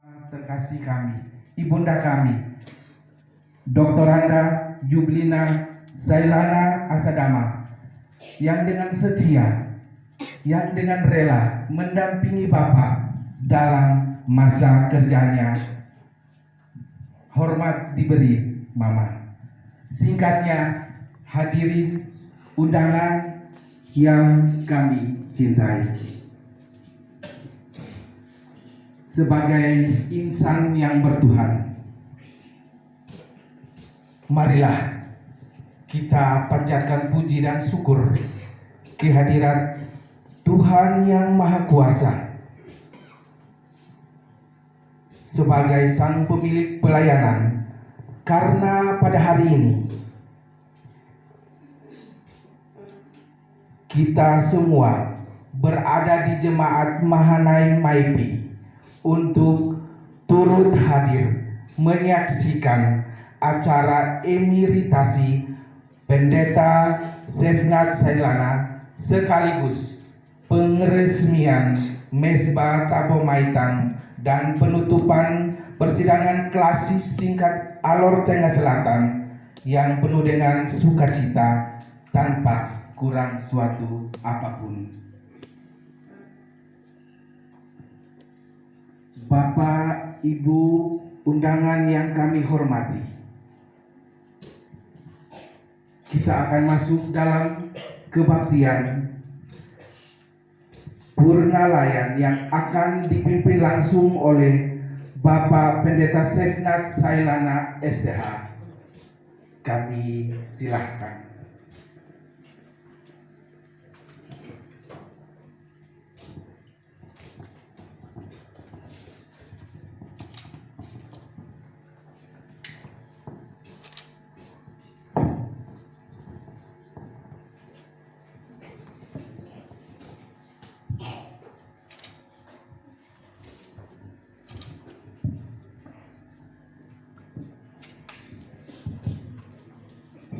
Terkasih kami, ibunda kami, Dr. Anda Yublina Zailana Asadama, yang dengan setia, yang dengan rela mendampingi Bapak dalam masa kerjanya. Hormat diberi Mama. Singkatnya, hadirin undangan yang kami cintai. Sebagai insan yang bertuhan, marilah kita panjatkan puji dan syukur kehadirat Tuhan yang Maha Kuasa sebagai Sang Pemilik pelayanan, karena pada hari ini kita semua berada di Jemaat Mahanaim Maipi untuk turut hadir menyaksikan acara emeritasi Pendeta Sefnat Zailana sekaligus pengeresmian Mesbah Tabo Maitang dan penutupan persidangan klasis tingkat Alor Tengah Selatan yang penuh dengan sukacita tanpa kurang suatu apapun. Bapak, Ibu, undangan yang kami hormati, kita akan masuk dalam kebaktian Purnalayan yang akan dipimpin langsung oleh Bapak Pendeta Sefnat Zailana STH. Kami silahkan.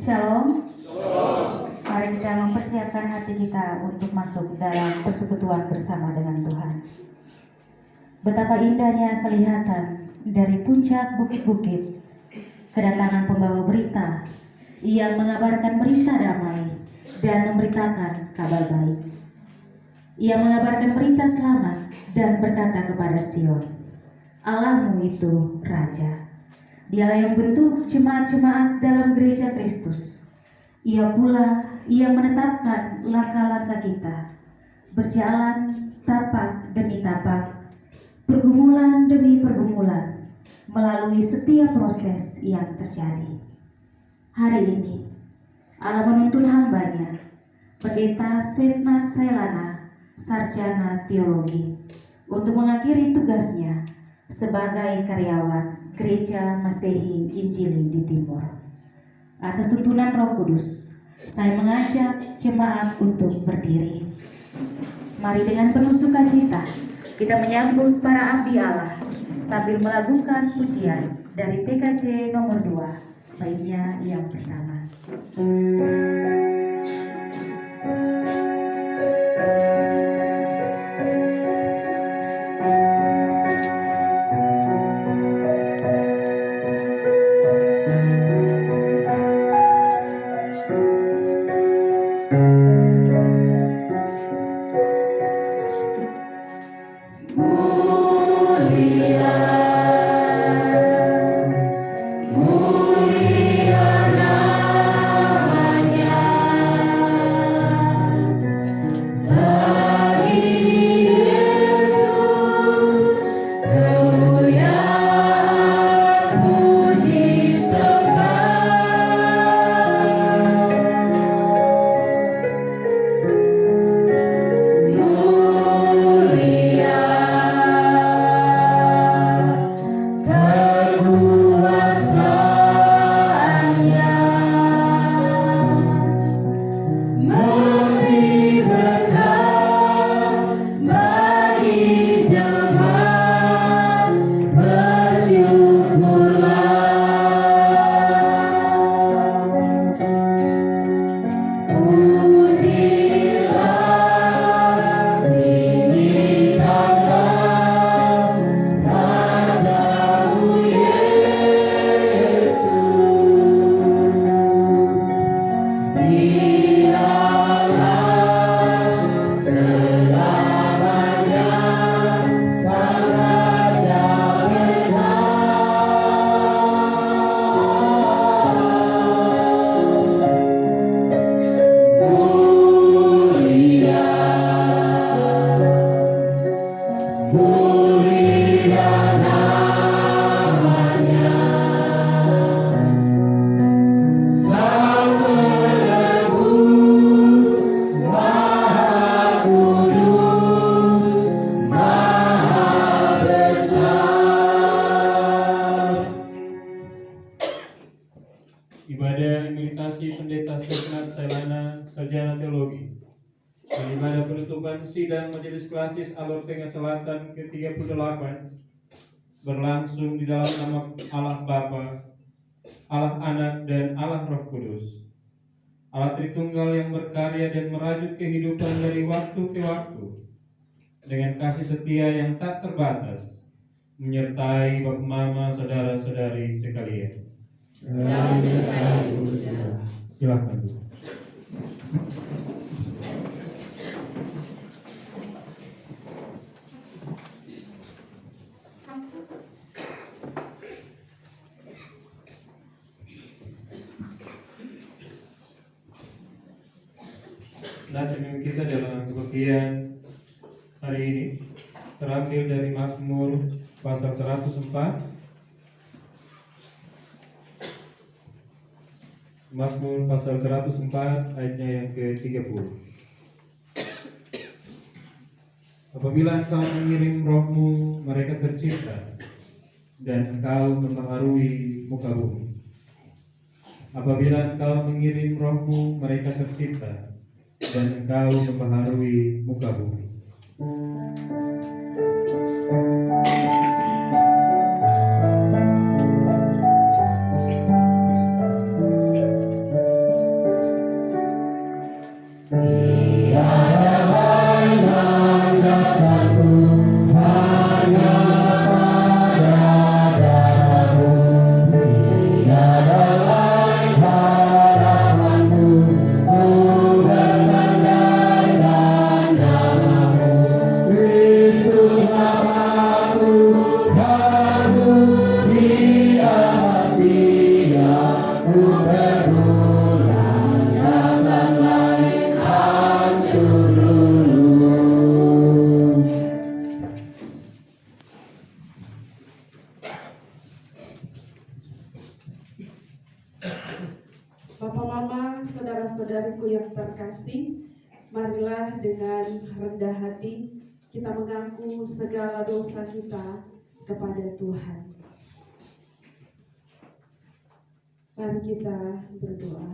Shalom. Mari kita mempersiapkan hati kita untuk masuk dalam persekutuan bersama dengan Tuhan. Betapa indahnya kelihatan dari puncak bukit-bukit kedatangan pembawa berita yang mengabarkan berita damai dan memberitakan kabar baik. Ia mengabarkan berita selamat dan berkata kepada Sion, Allahmu itu Raja. Dialah yang bentuk jemaat-jemaat dalam gereja Kristus. Ia pula yang menetapkan langkah-langkah kita, berjalan tapak demi tapak, pergumulan demi pergumulan, melalui setiap proses yang terjadi. Hari ini, Allah menuntun hambanya, Pendeta Sefnat Zailana, sarjana teologi, untuk mengakhiri tugasnya sebagai karyawan Gereja Masehi Injili di Timur. Atas tuntunan Roh Kudus, saya mengajak jemaat untuk berdiri. Mari dengan penuh sukacita kita menyambut para abdi Allah sambil melakukan pujian dari PKJ nomor 2, baitnya yang pertama. Mulia namanya. Sarjana Teologi. Dan ibadah penutupan sidang Majelis Klasis Alor Tengah Selatan ke-38 berlangsung di dalam nama Allah Bapa, Allah Anak, dan Allah Roh Kudus. Allah Tritunggal yang berkarya dan merajut kehidupan dari waktu ke waktu dengan kasih setia yang tak terbatas, menyertai Bapak Mama, saudara-saudari sekalian. Silakan Bu. Nacaan kita dalam kebaktian hari ini terambil dari Mazmur pasal 104. Mazmur pasal 104 ayatnya yang ke-30. Apabila engkau mengirim rohmu, mereka tercipta, dan engkau membaharui muka bumi. Apabila engkau mengirim rohmu, mereka tercipta, dan engkau membaharui muka bumi. Bapak Mama, saudara-saudariku yang terkasih, marilah dengan rendah hati kita mengaku segala dosa kita kepada Tuhan. Mari kita berdoa.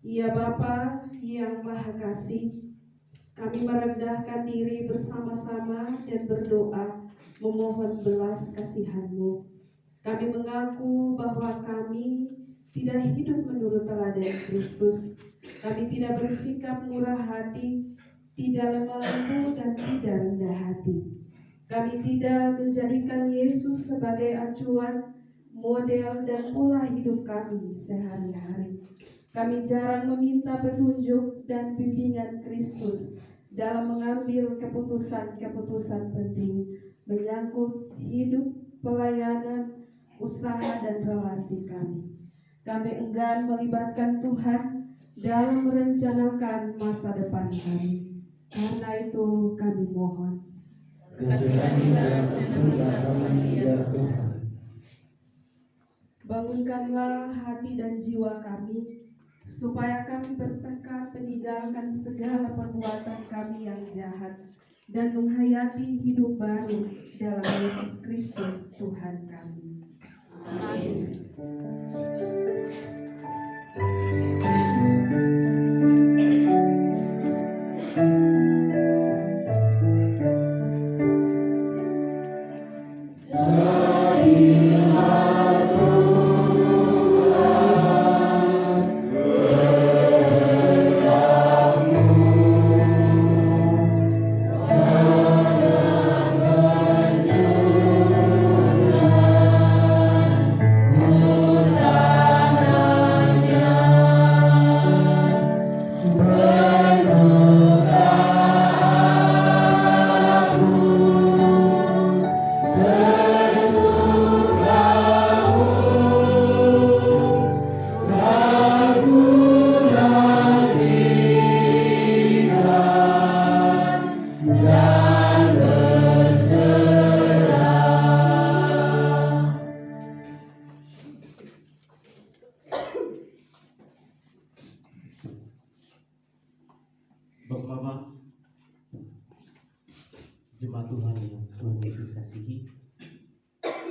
Ya Bapa yang Maha Kasih, kami merendahkan diri bersama-sama dan berdoa memohon belas kasihan-Mu. Kami mengaku bahwa kami tidak hidup menurut teladan Kristus. Kami tidak bersikap murah hati, tidak lemah lembut, dan tidak rendah hati. Kami tidak menjadikan Yesus sebagai acuan, model, dan pola hidup kami sehari-hari. Kami jarang meminta petunjuk dan bimbingan Kristus dalam mengambil keputusan-keputusan penting menyangkut hidup, pelayanan, usaha, dan relasi kami. Kami enggan melibatkan Tuhan dalam merencanakan masa depan kami. Karena itu kami mohon, Kasihani dan ampunilah kami ya Tuhan. bangunkanlah hati dan jiwa kami, supaya kami bertekad meninggalkan segala perbuatan kami yang jahat dan menghayati hidup baru dalam Yesus Kristus Tuhan kami. Amin. Bapak-bapak, jemaat Tuhan yang Tuhan Yesus kasihi,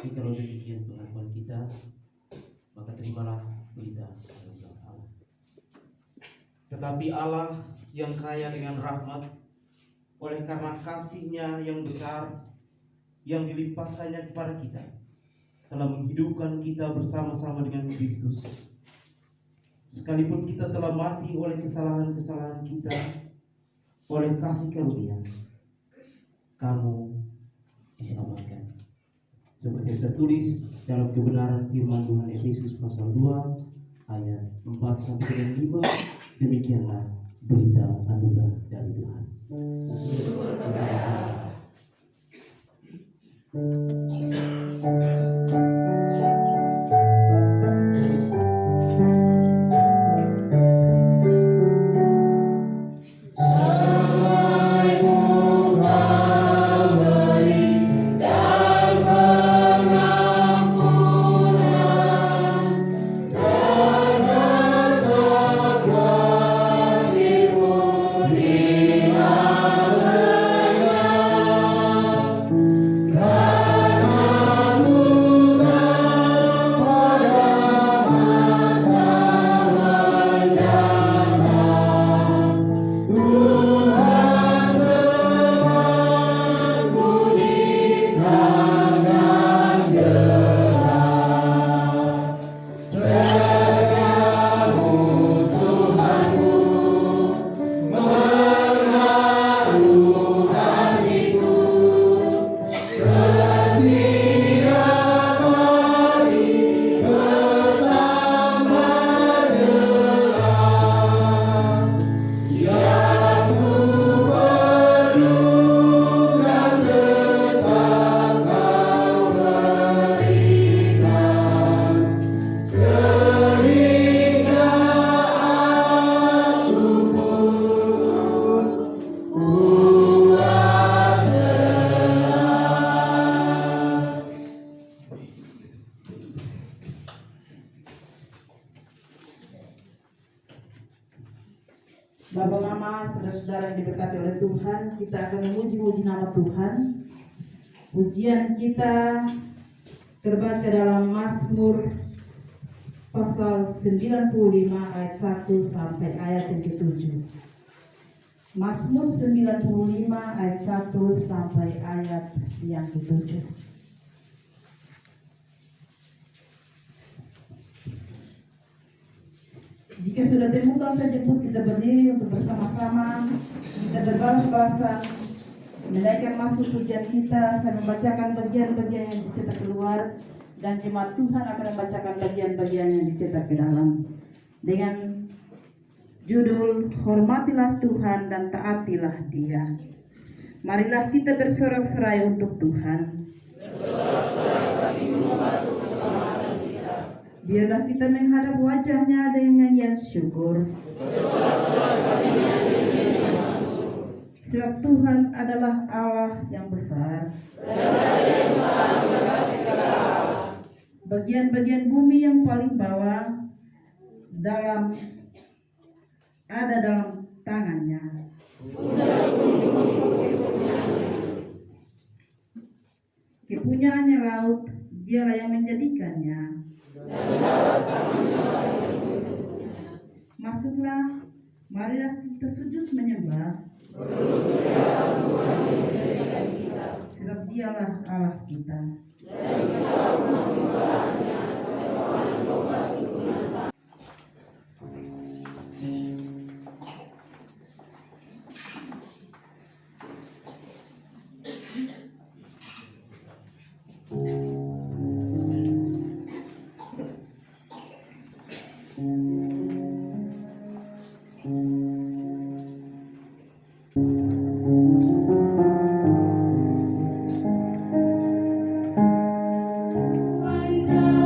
jikalau demikian Tuhan kita, maka terimalah berita anugerah Allah. Tetapi Allah yang kaya dengan rahmat, oleh karena kasih-Nya yang besar yang dilimpahkannya kepada kita, telah menghidupkan kita bersama-sama dengan Kristus. Sekalipun kita telah mati oleh kesalahan-kesalahan kita, oleh kasih karunia, kamu diselamatkan. Seperti yang tertulis dalam kebenaran firman Tuhan Efesus pasal 2 ayat 4 sampai dengan 5, demikianlah berita anugerah dari Tuhan. Bapak Mama, saudara-saudara yang diberkati oleh Tuhan, kita akan memuji-muji nama Tuhan. Pujian kita terbaca dalam Mazmur pasal 95 ayat 1 sampai ayat yang ke-7. Mazmur 95 ayat 1 sampai ayat yang ke-7. Jika sudah temukan saja pun kita berdiri untuk bersama-sama, kita berbalas-balasan, menaikkan mazmur pujian kita. Saya membacakan bagian-bagian yang dicetak keluar, dan jemaat Tuhan akan membacakan bagian-bagian yang dicetak ke dalam. Dengan judul, Hormatilah Tuhan dan taatilah Dia. Marilah kita bersorak-sorai untuk Tuhan. Biarlah kita menghadap wajah-Nya dengan nyanyian syukur. Sebab Tuhan adalah Allah yang besar. Bagian-bagian bumi yang paling bawah ada dalam tangan-Nya. Kepunyaannya laut, Dialah yang menjadikannya. Masuklah, marilah kita sujud menyembah. Sebab Dialah Allah kita. Why not?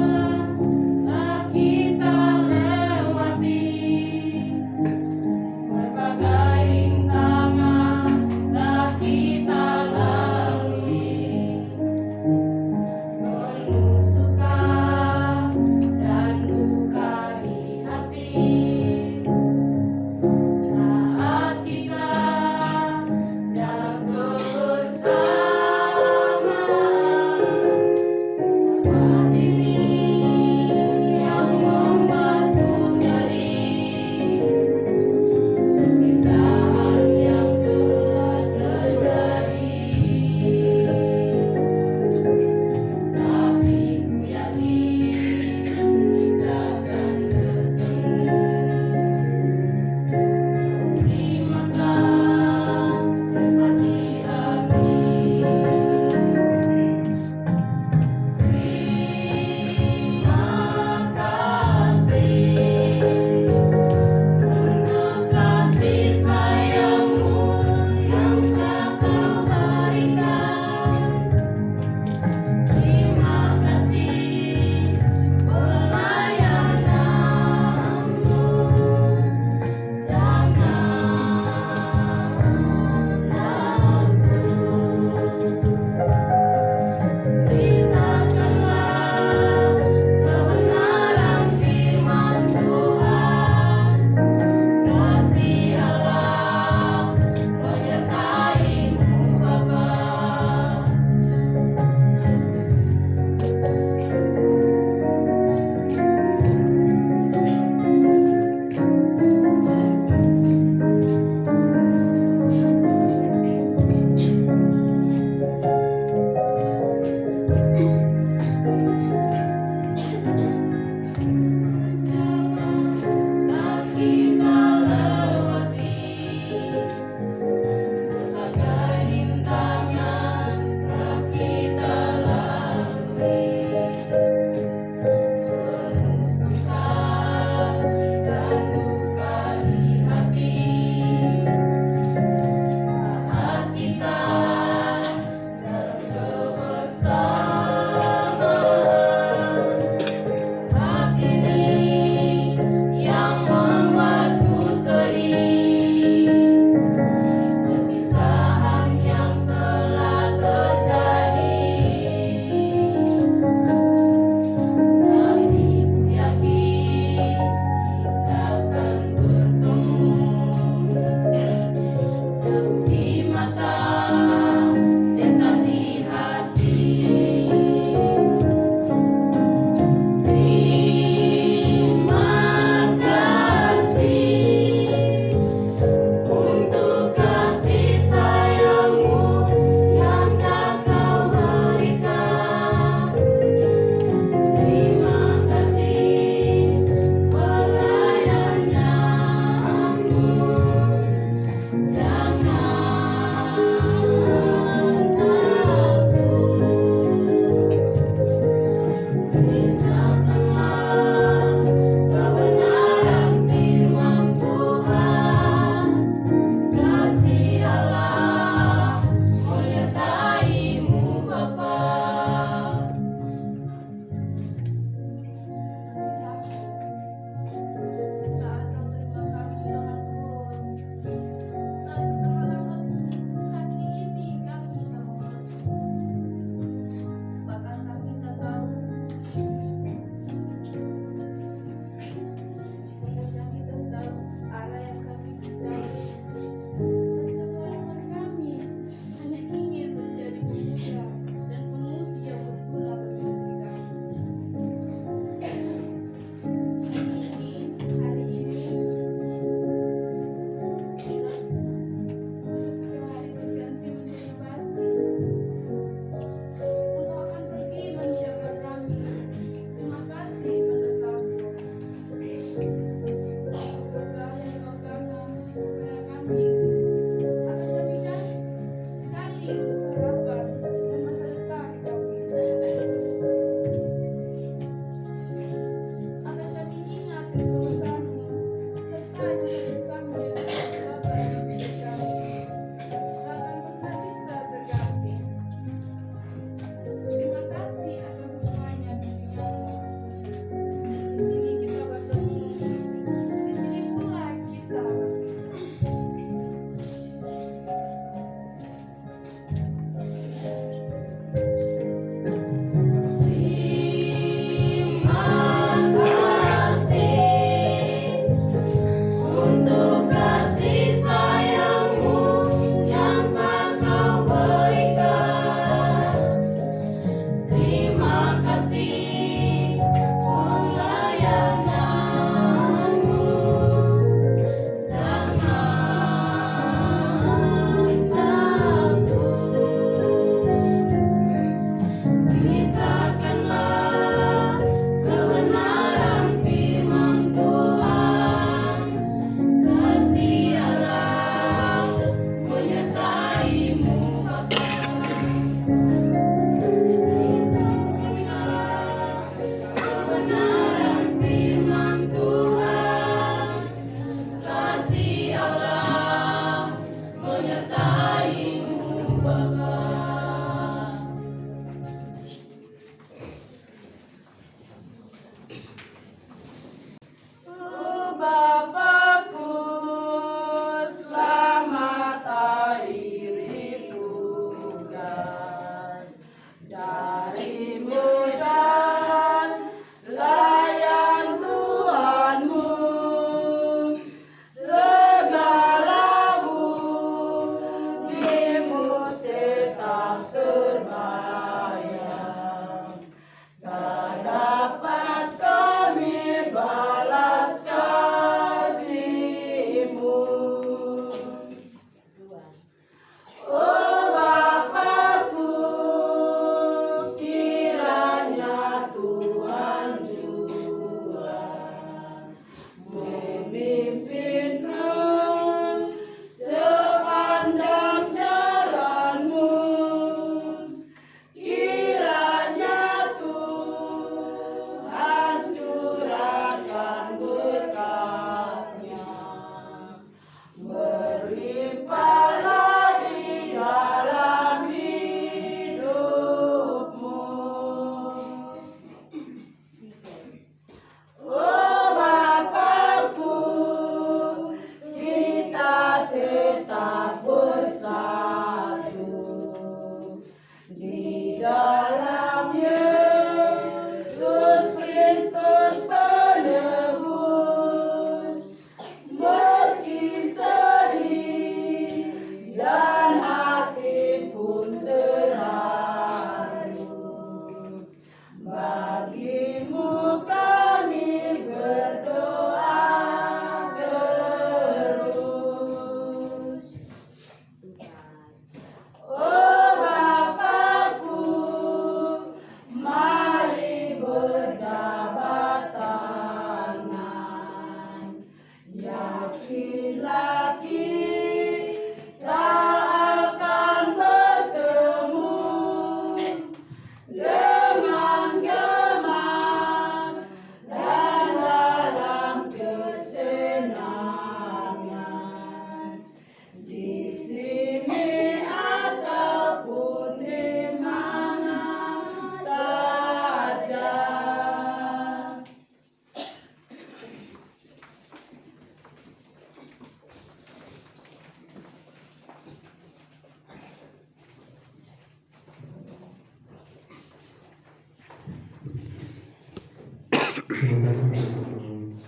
Terima kasih untuk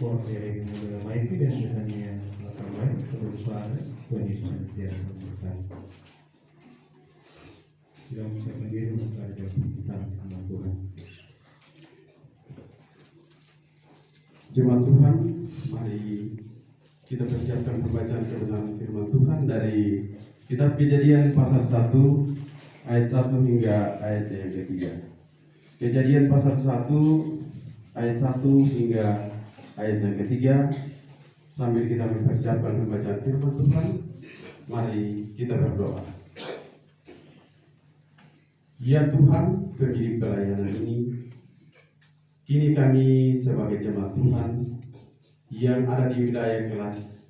koordinasi dengan Maiki dan dengannya Makamai untuk suara Tuhan Yesus biasa berkata. Tidak bisa berdiri untuk ada kita sama Tuhan. Jemaat Tuhan, mari kita persiapkan pembacaan kebenaran firman Tuhan dari kitab Kejadian pasal 1 ayat 1 hingga ayat yang ketiga. Kejadian pasal 1 ayat 1 hingga ayat yang ketiga. Sambil kita mempersiapkan pembacaan firman Tuhan, mari kita berdoa. Ya Tuhan, pemilik pelayanan ini, kini kami sebagai jemaat Tuhan yang ada di wilayah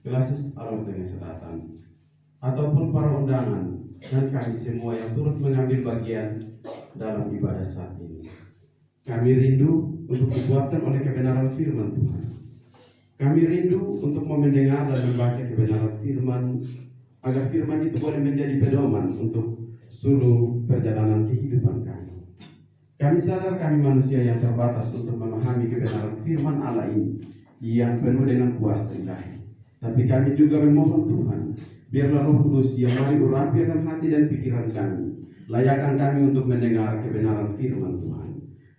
Klasis Alor Tengah Selatan ataupun para undangan dan kami semua yang turut mengambil bagian dalam ibadah saat ini, kami rindu untuk dikuatkan oleh kebenaran firman Tuhan. Kami rindu untuk mendengar dan membaca kebenaran firman, agar firman itu boleh menjadi pedoman untuk seluruh perjalanan kehidupan kami. Kami sadar kami manusia yang terbatas untuk memahami kebenaran firman Allah ini yang penuh dengan kuasa ilahi. Tapi kami juga memohon Tuhan, biarlah Roh Kudus yang mari urapi akan hati dan pikiran kami, layakkan kami untuk mendengar kebenaran firman Tuhan.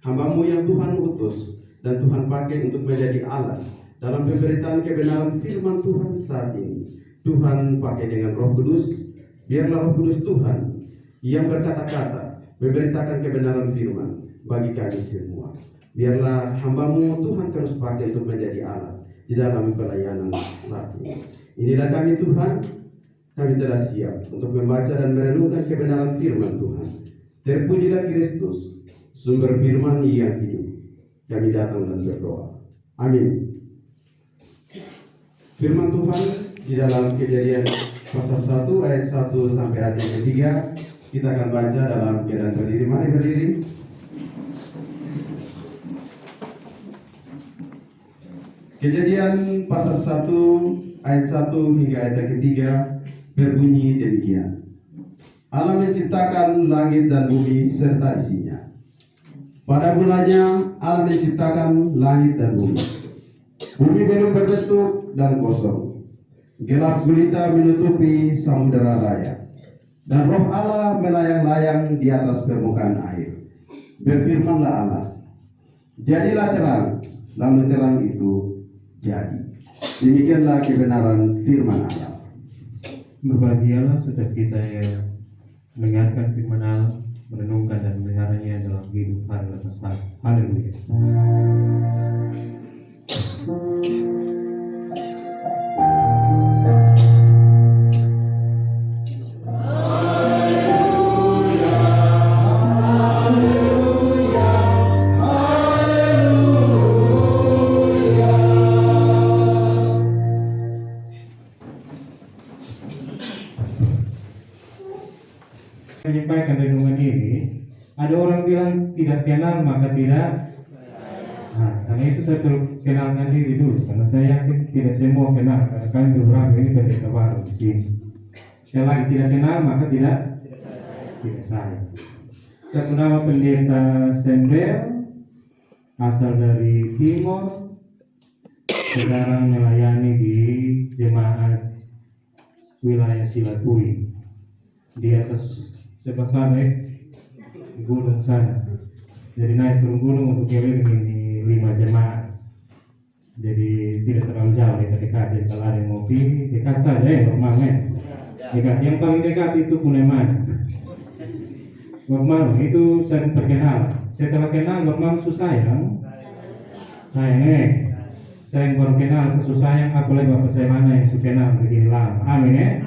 Hamba-Mu yang Tuhan utus dan Tuhan pakai untuk menjadi alat dalam pemberitaan kebenaran firman Tuhan saat ini. Tuhan pakai dengan Roh Kudus, biarlah Roh Kudus Tuhan yang berkata-kata memberitakan kebenaran firman bagi kami semua. Biarlah hamba-Mu Tuhan terus pakai untuk menjadi alat di dalam pelayanan saat ini. Inilah kami Tuhan, kami telah siap untuk membaca dan merenungkan kebenaran firman Tuhan. Terpujilah Kristus, sumber firman yang hidup. Kami datang dan berdoa. Amin. Firman Tuhan di dalam Kejadian pasal 1 ayat 1 sampai ayat yang ketiga. Kita akan baca dalam keadaan berdiri. Mari berdiri. Kejadian pasal 1 ayat 1 hingga ayat yang ketiga berbunyi demikian. Allah menciptakan langit dan bumi serta isinya. Pada mulanya Allah menciptakan langit dan bumi. Bumi belum berbentuk dan kosong. Gelap gulita menutupi samudera raya. Dan roh Allah melayang-layang di atas permukaan air. Berfirmanlah Allah, jadilah terang, lalu terang itu jadi. Demikianlah kebenaran firman Allah. Berbahagialah setiap kita yang mendengarkan firman Allah, merenungkan dan memeliharaannya dalam hidup hari lepas hari. Haleluya. Menyampaikan renungan ini, ada orang bilang tidak kenal maka tidak. Nah, karena itu saya perlu kenalkan diri dulu, karena saya yakin tidak semua kenal, karena kami beberapa ini pendeta baru di sini. Sekali lagi, tidak kenal maka tidak saya. Satu nama pendeta Sendel, asal dari Timor, sekarang melayani di jemaat wilayah Silatui di atas sebelah sana, di gunung sana. Jadi naik turun gunung untuk keliling ini 5 jemaat. Jadi tidak terlalu jauh, dekat-dekat. Jadi kalau ada yang mau pilih, dekat saja ya, normalnya. Dekat. Yang paling dekat itu Puneman. Normal itu saya perkenal. Setelah kenal normal susah ya. Saya yang baru kenal sesusahnya, apalagi Bapak saya mana yang sudah kenal begini lama. Amin ya.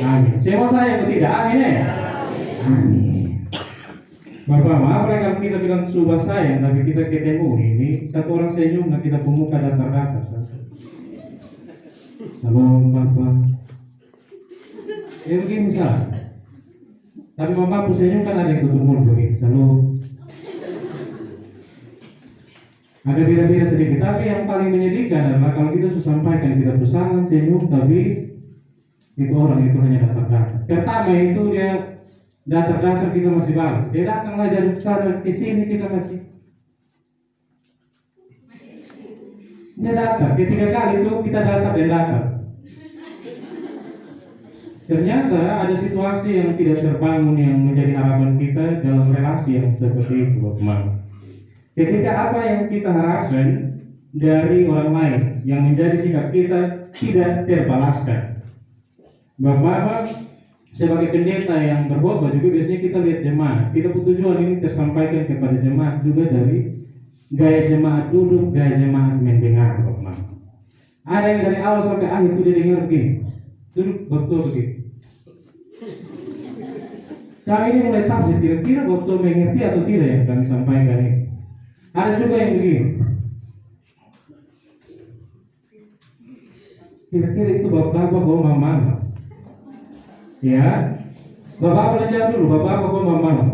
Amin. Saya mau saya atau tidak? Amin ya. Amin. Bapak, apalagi kalau kita bilang subah sayang, tapi kita ketemu ini satu orang senyum, nah kita pemuka datar-datar. Salam Bapak. Ya begini sah. Tapi Bapak senyum kan ada yang tutup mulut begini. Salam. Ada beda-beda sedikit, tapi yang paling menyedihkan adalah kalau kita susah sampaikan, kita berusaha senyum, tapi itu orang itu hanya datar-datar. Pertama itu dia datar-datar, kita masih balas. Dia datanglah dari sana ke sini, kita masih. Dia datar, ketiga kali itu kita datar dan datar. Ternyata ada situasi yang tidak terbangun yang menjadi harapan kita dalam relasi yang seperti itu, Bapak. Ketika apa yang kita harapkan dari orang lain yang menjadi sikap kita tidak terbalaskan. Bapak, sebagai pendeta yang berkhotbah juga biasanya kita lihat jemaat. Kita tujuan ini tersampaikan kepada jemaat juga dari gaya jemaat duduk, gaya jemaat mendengar, Bapak. Ada yang dari awal sampai akhir itu dia dengar begini, duduk betul begitu. Kami ini mulai tafsir kira-kira betul mengerti atau tidak yang kami sampaikan ini. Ada juga yang begini. Kira-kira itu bapak bawa mama. Ya, bapak belajar dulu. Bapak bawa mama.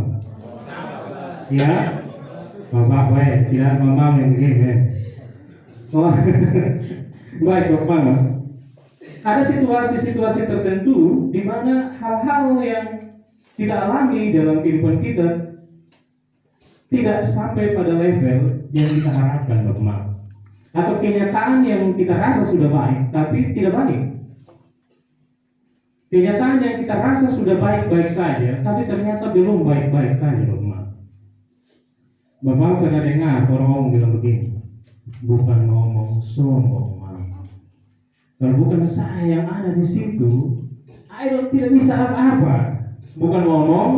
Ya, bapak tidak mama yang begini. Oh, baik bapak. Ada situasi-situasi tertentu di mana hal-hal yang kita alami dalam kehidupan kita tidak sampai pada level yang kita harapkan, Bapak. Atau kenyataan yang kita rasa sudah baik, tapi tidak baik. Kenyataan yang kita rasa sudah baik-baik saja, tapi ternyata belum baik-baik saja, Bapak. Bapak pernah dengar orang ngomong bilang begini, bukan ngomong sombong, Bapak. Kalau bukan saya yang ada di situ, saya tidak bisa apa-apa. Bukan ngomong,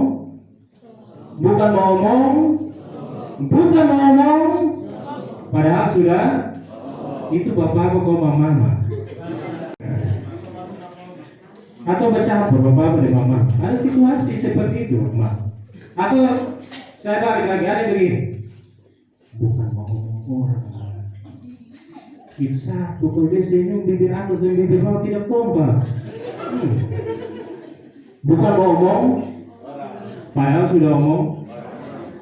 padahal sudah itu bapak kok mama. Atau bercampur bapak dan mama. Ada situasi seperti itu, Bapak. Atau saya balik lagi ada yang begini. Bukan ngomong orang. Kita pukul dia senyum bibir atas dan bibir bawah tidak kompak. Bukan ngomong, padahal sudah ngomong.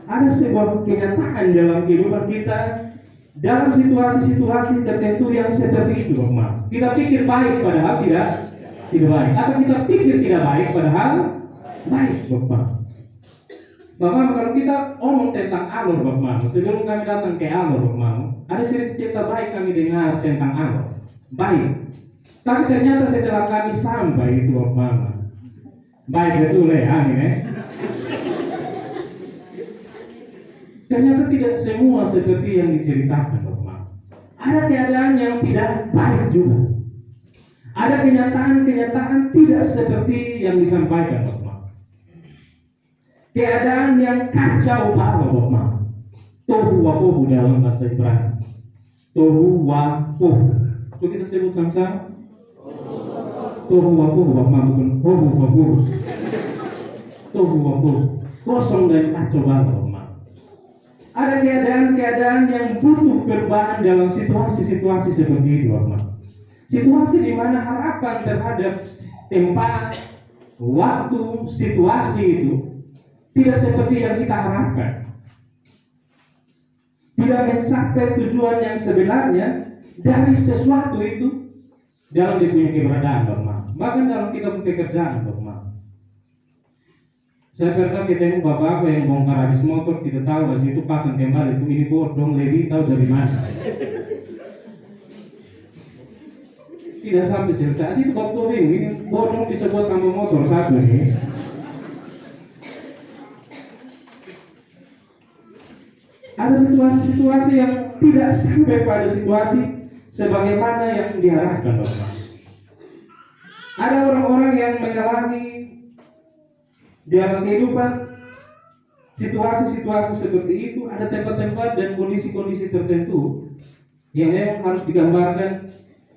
Ada sebuah kenyataan dalam kehidupan kita dalam situasi-situasi tertentu yang seperti itu, Bapak. Kita pikir baik padahal tidak baik, atau kita pikir tidak baik padahal baik, Bapak. Bapak, kalau kita omong tentang alur, Bapak, sebelum kami datang ke alur, Bapak, ada cerita-cerita baik kami dengar tentang alur, baik. Tapi ternyata setelah kami sampai itu, Bapak, baik betul ya, amin ya. Ternyata tidak semua seperti yang diceritakan, Bapak. Ada keadaan yang tidak baik juga. Ada kenyataan-kenyataan tidak seperti yang disampaikan, Bapak. Keadaan yang kacau balau, Bapak. Tohu wafohu dalam bahasa Ibrani. Tohu wafohu. Coba kita sebut sama-sama. Tohu wafohu, Bapak, bukan tohu wafohu. Tohu wafohu. Kosong dan kacau balau. Ada keadaan-keadaan yang butuh perubahan dalam situasi-situasi seperti itu, Bapak. Situasi di mana harapan terhadap tempat, waktu, situasi itu tidak seperti yang kita harapkan. Tidak mencapai tujuan yang sebenarnya dari sesuatu itu dalam dia punya keberadaan, Bapak. Bahkan dalam kita pekerjaan, Bapak. Saya pernah ketemu bapak yang bongkar habis motor, kita tahu hasil itu pasang kembali itu ini bodong lebih tahu dari mana. Tidak sampai selesai itu waktu ini bodong bisa buat tambah motor satu ini. Ada situasi-situasi yang tidak sampai pada situasi sebagaimana yang diharapkan, Bapak. Ada orang-orang yang mengalami dalam kehidupan situasi-situasi seperti itu, ada tempat-tempat dan kondisi-kondisi tertentu yang memang harus digambarkan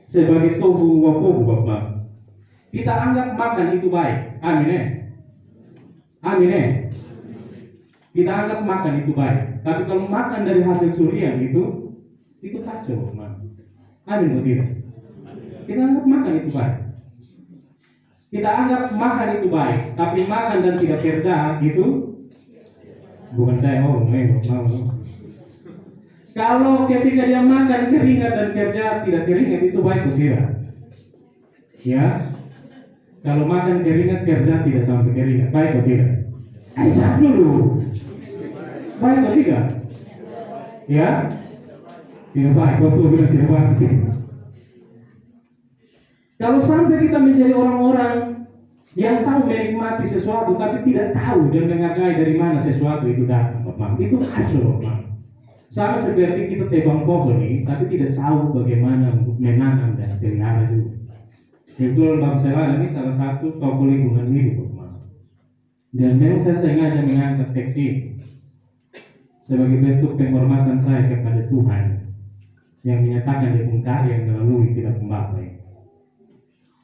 sebagai tohu wafohu Bapak. Kita anggap makan itu baik, amin ya, amin ya. Kita anggap makan itu baik, tapi kalau makan dari hasil curian itu kacau Bapak. Amin atau tidak? Kita anggap makan itu baik. Kita anggap makan itu baik, tapi makan dan tidak kerja itu bukan saya mau. Kalau ketika dia makan keringat dan kerja tidak keringat itu baik atau tidak? Ya. Kalau makan keringat kerja tidak sampai keringat, baik atau tidak? Jawab dulu. Baik atau tidak? Ya. Tidak baik, betul bilang tidak baik. Kalau sampai kita menjadi orang-orang yang tahu menikmati sesuatu tapi tidak tahu dan menghargai dari mana sesuatu itu datang, Bapak, itu kacau, Bapak. Sama seperti kita tebang pohon ini, tapi tidak tahu bagaimana untuk menanam dan pelihara juga. Betul, Bang Selala ini salah satu tokoh lingkungan hidup, Bapak. Dan memang saya sengaja mengangkat teks ini sebagai bentuk penghormatan saya kepada Tuhan yang menyatakan di karya yang melalui tidak kembali.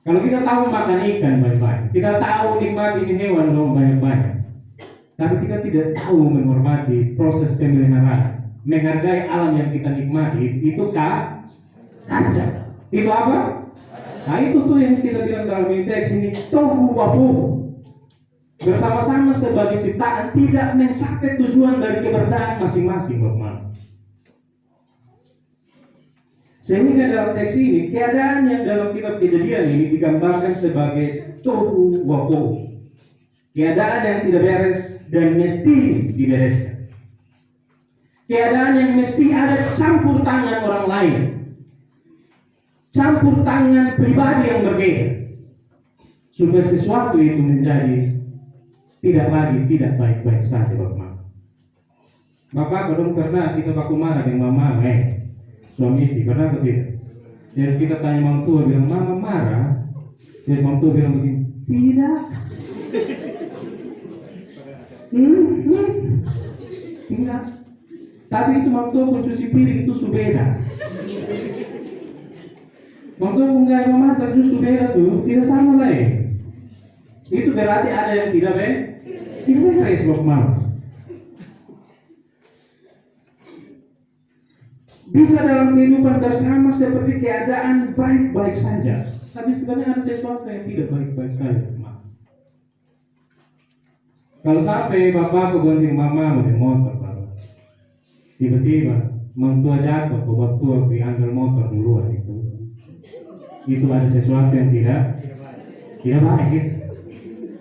Kalau kita tahu makan ikan banyak-banyak, kita tahu nikmati hewan dong banyak-banyak, tapi kita tidak tahu menghormati proses pemeliharaan, menghargai alam yang kita nikmati, itu kaca. Itu apa? Nah itu tuh yang kita bilang dalam teks ini, tohu wafohu. Bersama-sama sebagai ciptaan tidak mencapai tujuan dari keberadaan masing-masing, Bapak. Sehingga dalam teks ini, keadaan yang dalam kitab Kejadian ini digambarkan sebagai tohu wafohu. Keadaan yang tidak beres dan mesti dibereskan. Keadaan yang mesti ada campur tangan orang lain, campur tangan pribadi yang berbeda, supaya sesuatu itu menjadi tidak baik-baik saja, Bapak. Bapak belum pernah kita baku marah dengan mama, suami istri, pernah atau tidak? Terus kita tanya orang tua, bilang mama marah. Terus orang tua bilang begini, tidak. Tidak. Tapi itu orang tua pun cuci piring itu subeda. Orang tua pun gak memasak susu beda tuh, tidak sama lah ya. Itu berarti ada yang tidak beres, Bapak. Bisa dalam kehidupan bersama seperti keadaan baik-baik saja, tapi sebenarnya ada sesuatu yang tidak baik-baik saja. Kalau sampai bapak kegonceng mama dengan motor, Bapak, tiba-tiba mentua jatuh, bapak tua diambil motor duluan, itu ada sesuatu yang tidak baik.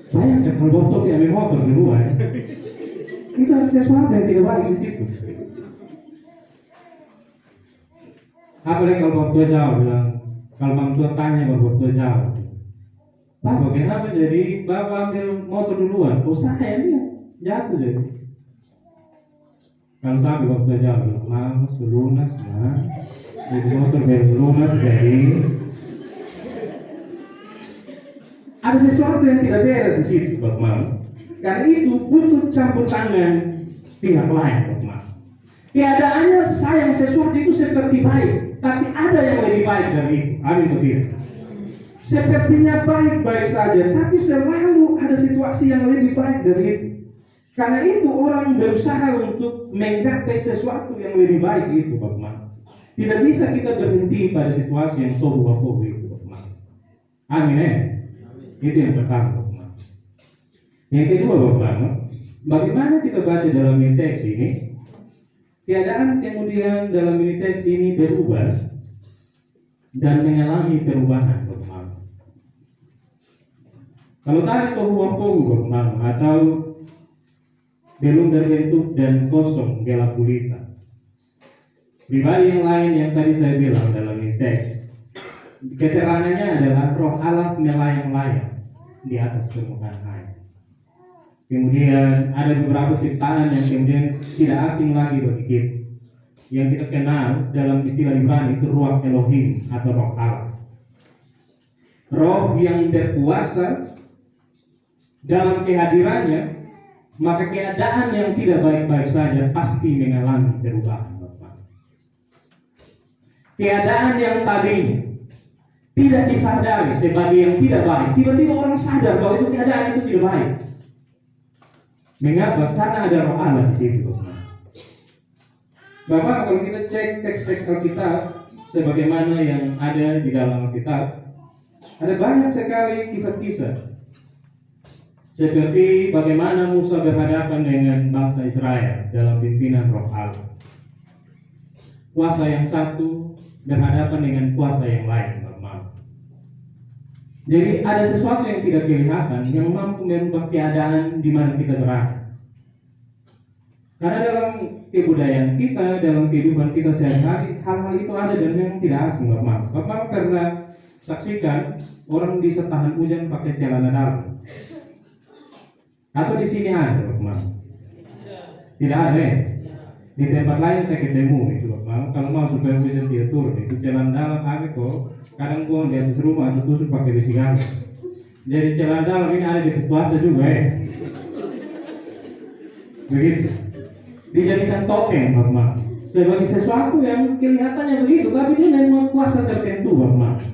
Bayangkan kalau bapak tua diambil motor duluan, itu ada sesuatu yang tidak baik di situ. Apalagi kalau bapak tua jawab, bilang, kalau bang tua tanya bapak tua jawab, Bapak kenapa jadi bapak ambil motor duluan? Oh saya ini jatuh jadi. Kalau sampai bapak tua jawab, bilang, selunas, jadi motor baru lunas jadi. Ada sesuatu yang tidak beres di situ, Bapak. Karena itu butuh campur tangan pihak lain, Bapak. Keadaannya sayang sesuatu itu seperti baik, tapi ada yang lebih baik dari itu. Amin atau tidak? Sepertinya baik-baik saja, tapi selalu ada situasi yang lebih baik dari itu. Karena itu orang berusaha untuk menggapai sesuatu yang lebih baik itu, Bapak. Tidak bisa kita berhenti pada situasi yang tohu wafohu itu, Bapak. Amin ya? Itu yang pertama, Bapak. Yang kedua, Bapak, bagaimana kita baca dalam teks ini? Keadaan kemudian dalam teks ini berubah dan mengalami perubahan, Bapak. Kalau tadi tohu wafohu, Bapak, atau belum berbentuk dan kosong gelap gulita. Pribadi yang lain yang tadi saya bilang dalam teks, keterangannya adalah roh Allah melayang-layang di atas permukaan air. Kemudian ada beberapa ciptaan yang kemudian tidak asing lagi bagi kita, yang kita kenal dalam istilah Ibrani itu ruach Elohim atau roh Allah. Roh yang berkuasa dalam kehadirannya, maka keadaan yang tidak baik-baik saja pasti mengalami perubahan, Bapak. keadaan yang tadinya tidak disadari sebagai yang tidak baik, tiba-tiba orang sadar bahwa itu keadaan itu tidak baik. Mengapa? Karena ada roh Allah di situ. Bapak, kalau kita cek teks-teks Alkitab sebagaimana yang ada di dalam Alkitab, ada banyak sekali kisah-kisah seperti bagaimana Musa berhadapan dengan bangsa Israel dalam pimpinan roh Allah. Kuasa yang satu berhadapan dengan kuasa yang lain. Jadi ada sesuatu yang tidak kelihatan yang mampu merubah keadaan di mana kita berada. Karena dalam kebudayaan kita, dalam kehidupan kita sehari-hari, hal-hal itu ada dan memang tidak asing, Bapak. Bapak karena saksikan orang bisa tahan hujan pakai celana dalam. Atau di sini ada, Bapak? Tidak ada. Di tempat lain saya ketemu itu, Bapak. Kalau mau supaya hujan dia turun, itu celana dalam ada kok. Kadang gua di atas rumah atau tusuk pakai besi angin. Jadi celana dalam ini ada di puasa juga begitu. Dijadikan topeng, Bapak, sebagai sesuatu yang kelihatannya begitu, tapi dia memang kuasa tertentu, Bapak.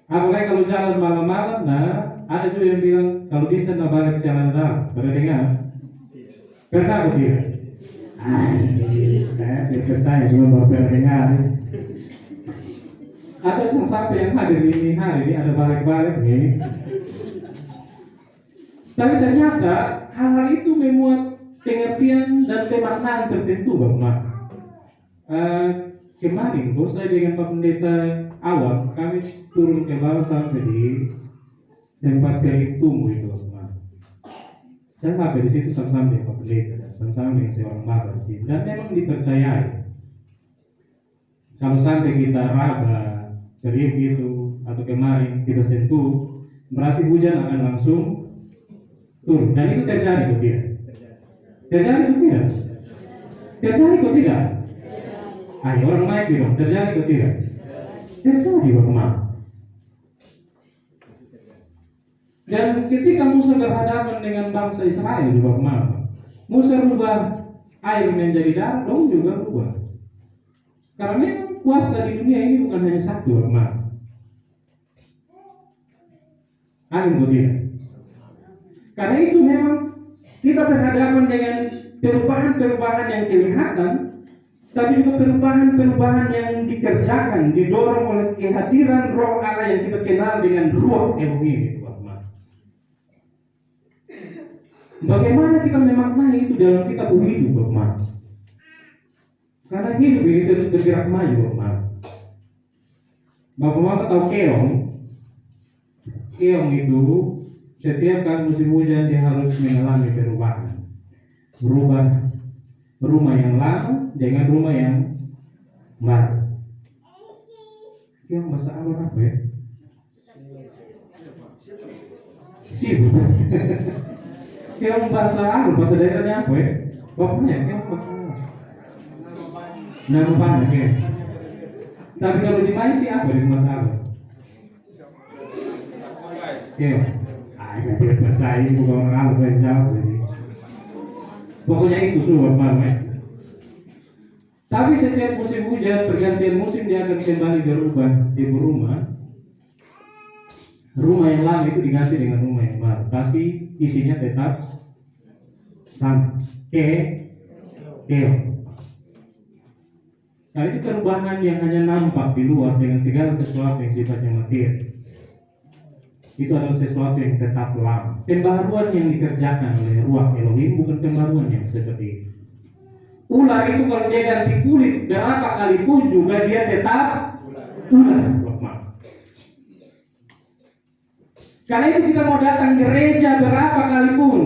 Apalagi kalau jalan malam-malam, nah ada juga yang bilang kalau bisa nggak balik celana dalam. Pernah dengar? Pernah aku tidak? Saya tidak percaya cuma baru pernah dengar. Atau sampai yang hadir ini hari ini ada balik-balik nih. Tapi ternyata hal-hal itu memuat pengertian dan pemaknaan tertentu, Bapak. Kemarin, bos saya dengan Pak Pendeta awal, kami turun ke bawah sampai di tempat kering tunggu itu, Bapak. Saya sampai di situ sama-sama dengan Pak Pendeta dan sama-sama dengan seorang bapak di sini. Dan memang dipercayai kalau sampai kita raba teriak gitu atau kemarin kita sentuh, berarti hujan akan langsung turun. Dan itu terjadi atau tidak? Terjadi atau tidak? Terjadi atau tidak? Ayo orang baik bilang, terjadi atau tidak? Terjadi, Bapak. Dan ketika Musa berhadapan dengan bangsa Israel di Bapak, Musa rubah air menjadi darah, dong juga rubah. Karena memang kuasa di dunia ini bukan hanya satu, Bapak. Amin atau tidak? Karena itu memang kita berhadapan dengan perubahan-perubahan yang kelihatan, tapi juga perubahan-perubahan yang dikerjakan, didorong oleh kehadiran roh Allah yang kita kenal dengan ruh Elohim itu, Bapak. Bagaimana kita memaknai itu dalam kitab hidup, Bapak? Karena hidup ini terus bergerak maju, Bapak. Bapak tahu keong? Keong itu setiap kali musim hujan dia harus mengalami perubahan. Berubah rumah yang lama dengan rumah yang baru. Keong bahasa Arab apa ya? Sibuk. Keong bahasa Arab, bahasa daerahnya apa ya? Bapaknya keong bahasa Arab. Nama banyak ya. Tapi kalau di Maiti apa di masalah? Ya, saya tidak percaya itu bukan orang Arab yang jauh jadi. Pokoknya itu sudah banget. Tapi setiap musim hujan, pergantian musim dia akan kembali berubah di rumah. Rumah yang lama itu diganti dengan rumah yang baru, tapi isinya tetap sama. Keong. Nah itu perubahan yang hanya nampak di luar dengan segala sesuatu yang sifatnya materi. Itu adalah sesuatu yang tetap lama. Pembaharuan yang dikerjakan oleh ruang Elohim bukan pembaharuan yang seperti itu. Ular itu kalau dia ganti kulit berapa kali pun juga dia tetap ular. Karena itu kita mau datang gereja berapa kali pun,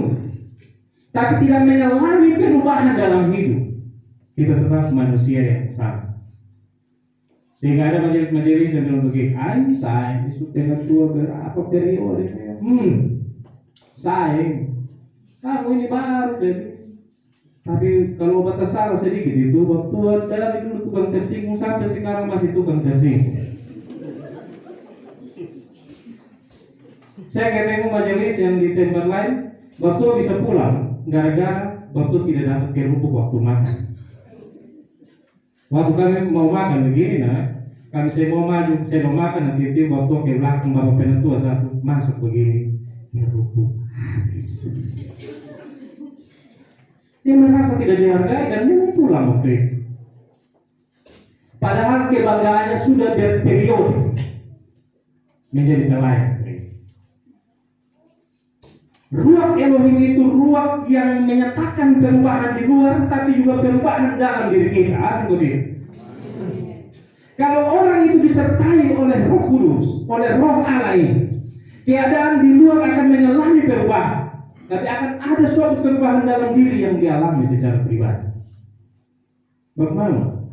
tapi tidak mengalami perubahan dalam hidup, kita tetap manusia yang sama. Sehingga ada majelis-majelis yang bilang begini, saya sudah tua berapa periode, saya, kamu ini baru jadi. Tapi kalau batas salah sedikit itu, waktu dari dulu tukang tersinggung sampai sekarang masih tukang tersinggung. Saya ketemu majelis yang di tempat lain, waktu bisa pulang, gara-gara waktu tidak dapat kerupuk waktu makan. Waktu kami mau makan begini kami saya mau maju, saya mau makan nanti waktu ke belakang bapak penentua satu masuk begini, ya rubuh habis. Dia merasa tidak dihargai dan dia pulang waktu itu. Padahal kebanggaannya sudah berperiode menjadi pelayan. Ruach Elohim itu ruach yang menyatakan perubahan di luar, tapi juga perubahan dalam diri kita. Kalau orang itu disertai oleh Roh Kudus, oleh Roh Allah ini, keadaan di luar akan mengalami perubahan, tapi akan ada suatu perubahan dalam diri yang dialami secara pribadi. Bagaimana?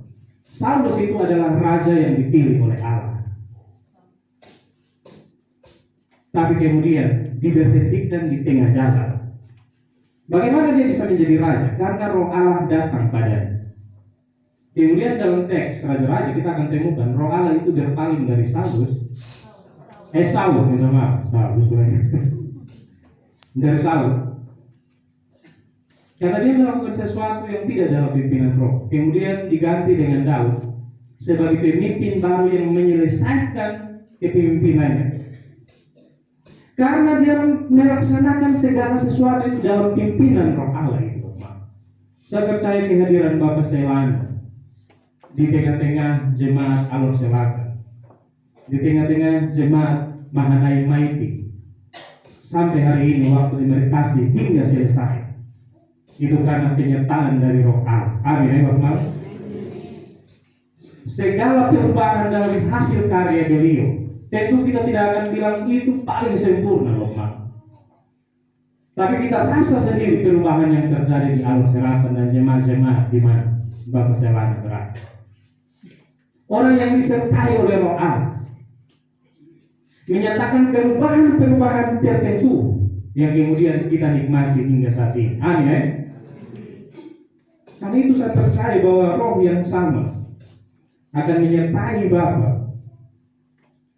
Saulus itu adalah raja yang dipilih oleh Allah, tapi kemudian diberhentikan di tengah jalan. Bagaimana dia bisa menjadi raja? Karena Roh Allah datang padanya. Kemudian dalam teks raja-raja kita akan temukan Roh Allah itu berpaling dari Saulus, minta maaf, Saulus dari Saul, karena dia melakukan sesuatu yang tidak dalam pimpinan Roh. Kemudian diganti dengan Daud sebagai pemimpin baru yang menyelesaikan kepemimpinannya. Karena dia melaksanakan segala sesuatu itu dalam pimpinan Roh Allah itu. Saya percaya kehadiran Bapak Selana di tengah-tengah jemaat Alor Selatan, di tengah-tengah jemaat Mahanaim Maiti, sampai hari ini waktu dimeritasi hingga selesai, itu karena penyertaan dari Roh Allah. Amin ya Bapak. Segala perubahan dari hasil karya beliau, tentu kita tidak akan bilang itu paling sempurna loh, tapi kita rasa sendiri perubahan yang terjadi di Alor Selatan dan jemaat-jemaat di mana Bapak Selana berada. Orang yang disertai oleh Roh Allah menyatakan perubahan-perubahan tertentu yang kemudian kita nikmati hingga saat ini. Amin ya. Karena itu saya percaya bahwa Roh yang sama akan menyertai Bapak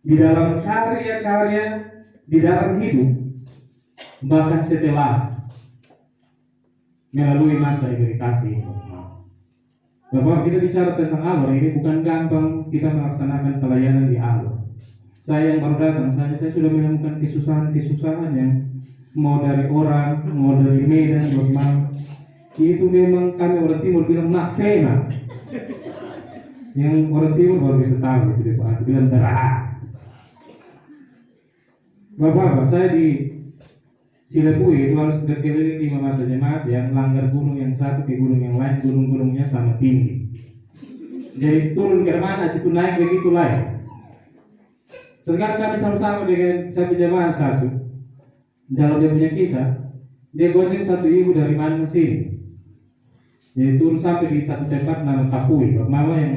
di dalam karya-karya, di dalam hidup, bahkan setelah melalui masa iritasi. Bapak, kita bicara tentang Alor ini bukan gampang kita melaksanakan pelayanan di Alor. Saya yang baru datang, saya sudah menemukan kesusahan-kesusahan yang mau dari orang, mau dari Medan, bagaimana. Itu memang kami orang Timur bilang nakfena. Yang orang Timur baru bisa tahu, itu bilang darah. Bapak, saya di Cilepui itu harus berkeliling 5 mata jemaat yang langgar gunung yang satu ke gunung yang lain, gunung-gunungnya sama tinggi. Jadi turun ke mana situ naik begitu lain. Sekarang kami sama-sama dengan satu jemaat satu. Dalam dia punya kisah, dia gojek satu ibu dari mana sini. Jadi turun sampai di satu tempat nama Tapui. Mama yang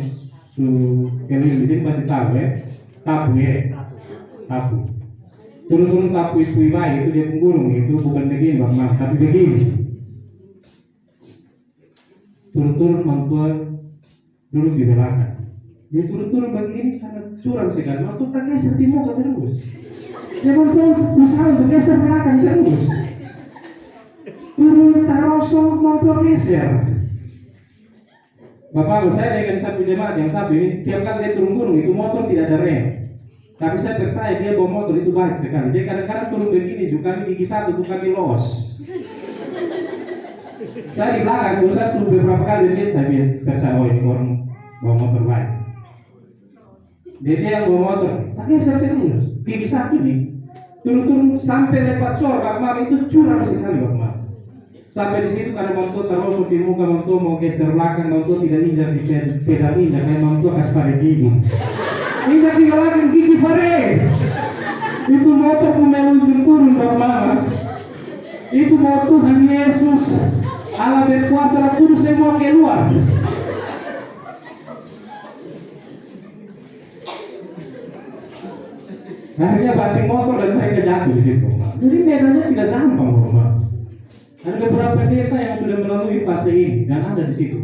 keliling di sini pasti tahu ya. Tapui. Turun-turun Tapui itu dia gunung itu bukan begini Bang Mam, tapi begini. Turun-turun mantua duduk di belakang. Dia turun-turun begini karena curam sekali. Mantua tak geser di muka terus. Jangan tuh berusaha untuk geser belakang terus. Turun taroso mantua geser. Bapak, saya dengan satu jemaat yang satu ini tiap kali dia turun gunung itu motor tidak ada rem. Tapi saya percaya dia bawa motor itu baik sekali. Jadi kadang-kadang turun begini juga kami gigi satu tuh kami los. Saya di belakang, saya sudah beberapa kali dia saya percaya ini orang bawa motor baik. Dia yang bawa motor, tapi saya terus gigi satu nih turun-turun sampai lepas cor, Bang Mam itu curam sekali Bang Mam. Sampai di situ karena mantua taruh di muka mantua mau geser belakang mantua tidak injak di pedal injak kayak mantua kasih pada gigi. Injak di belakang gigi pare. Itu motor meluncur turun Bang Mam. Itu mau Tuhan Yesus Allah berkuasa Roh Kudus semua keluar. Akhirnya banting motor dan mereka jatuh di situ. Jadi medannya tidak gampang Bang. Ada beberapa pendeta yang sudah melalui fase ini dan ada di situ.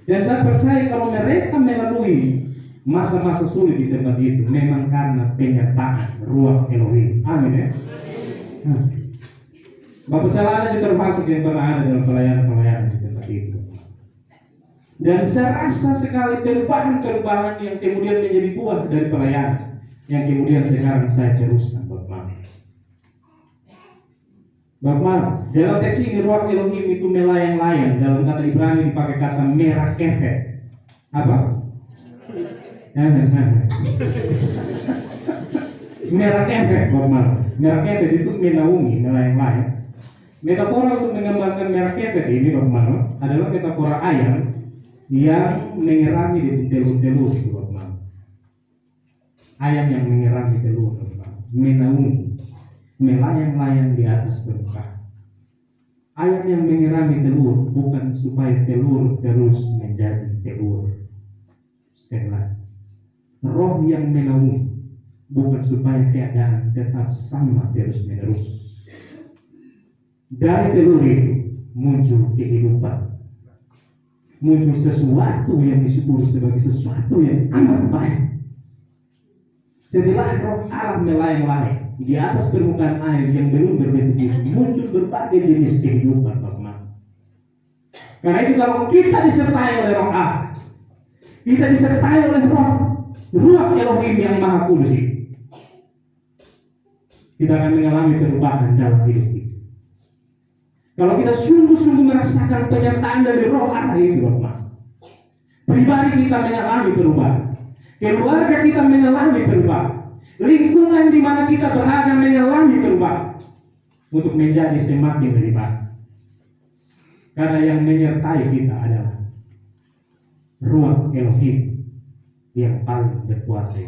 Dan saya percaya kalau mereka melalui masa-masa sulit di tempat itu memang karena penyertaan Ruach Elohim. Amin ya. Bapak Selana juga termasuk yang pernah ada dalam pelayanan di tempat itu. Dan saya rasa sekali perubahan-perubahan yang kemudian menjadi buah dari pelayanan yang kemudian sekarang saya teruskan Bapak Mama. Bapak Mama, dalam teks ini Ruach Elohim itu melayang-layang. Dalam kata Ibrani dipakai kata merah kefet. Apa? Merah kefet Bapak Mama. Merah kefet itu menaungi, melayang-layang. Metafora untuk menggambarkan merah kefet ini Bapak Mama adalah metafora ayam yang mengerami di telur-telur itu Bapak Mama. Ayam yang mengerami telur Bapak Mama. Menaungi, melayang-layang di atas permukaan. Ayam yang mengerami telur bukan supaya telur terus menjadi telur. Sekali lagi, roh yang menaungi bukan supaya keadaan tetap sama terus menerus. Dari telur itu muncul kehidupan, muncul sesuatu yang disebut sebagai sesuatu yang amat baik. Setelah roh Allah melayang-layang di atas permukaan air yang belum berbentuk itu, muncul berbagai jenis kehidupan Bapak Mama. Karena itu kalau kita disertai oleh roh Allah, kita disertai oleh Ruach Elohim yang Maha Kudus itu, kita akan mengalami perubahan dalam hidup kita. Kalau kita sungguh-sungguh merasakan penyertaan dari roh Allah itu Bapak Mama, pribadi kita mengalami perubahan, keluarga kita mengalami perubahan, lingkungan di mana kita berada mengalami perubahan untuk menjadi semakin lebih baik. Karena yang menyertai kita adalah Ruach Elohim yang paling berkuasa.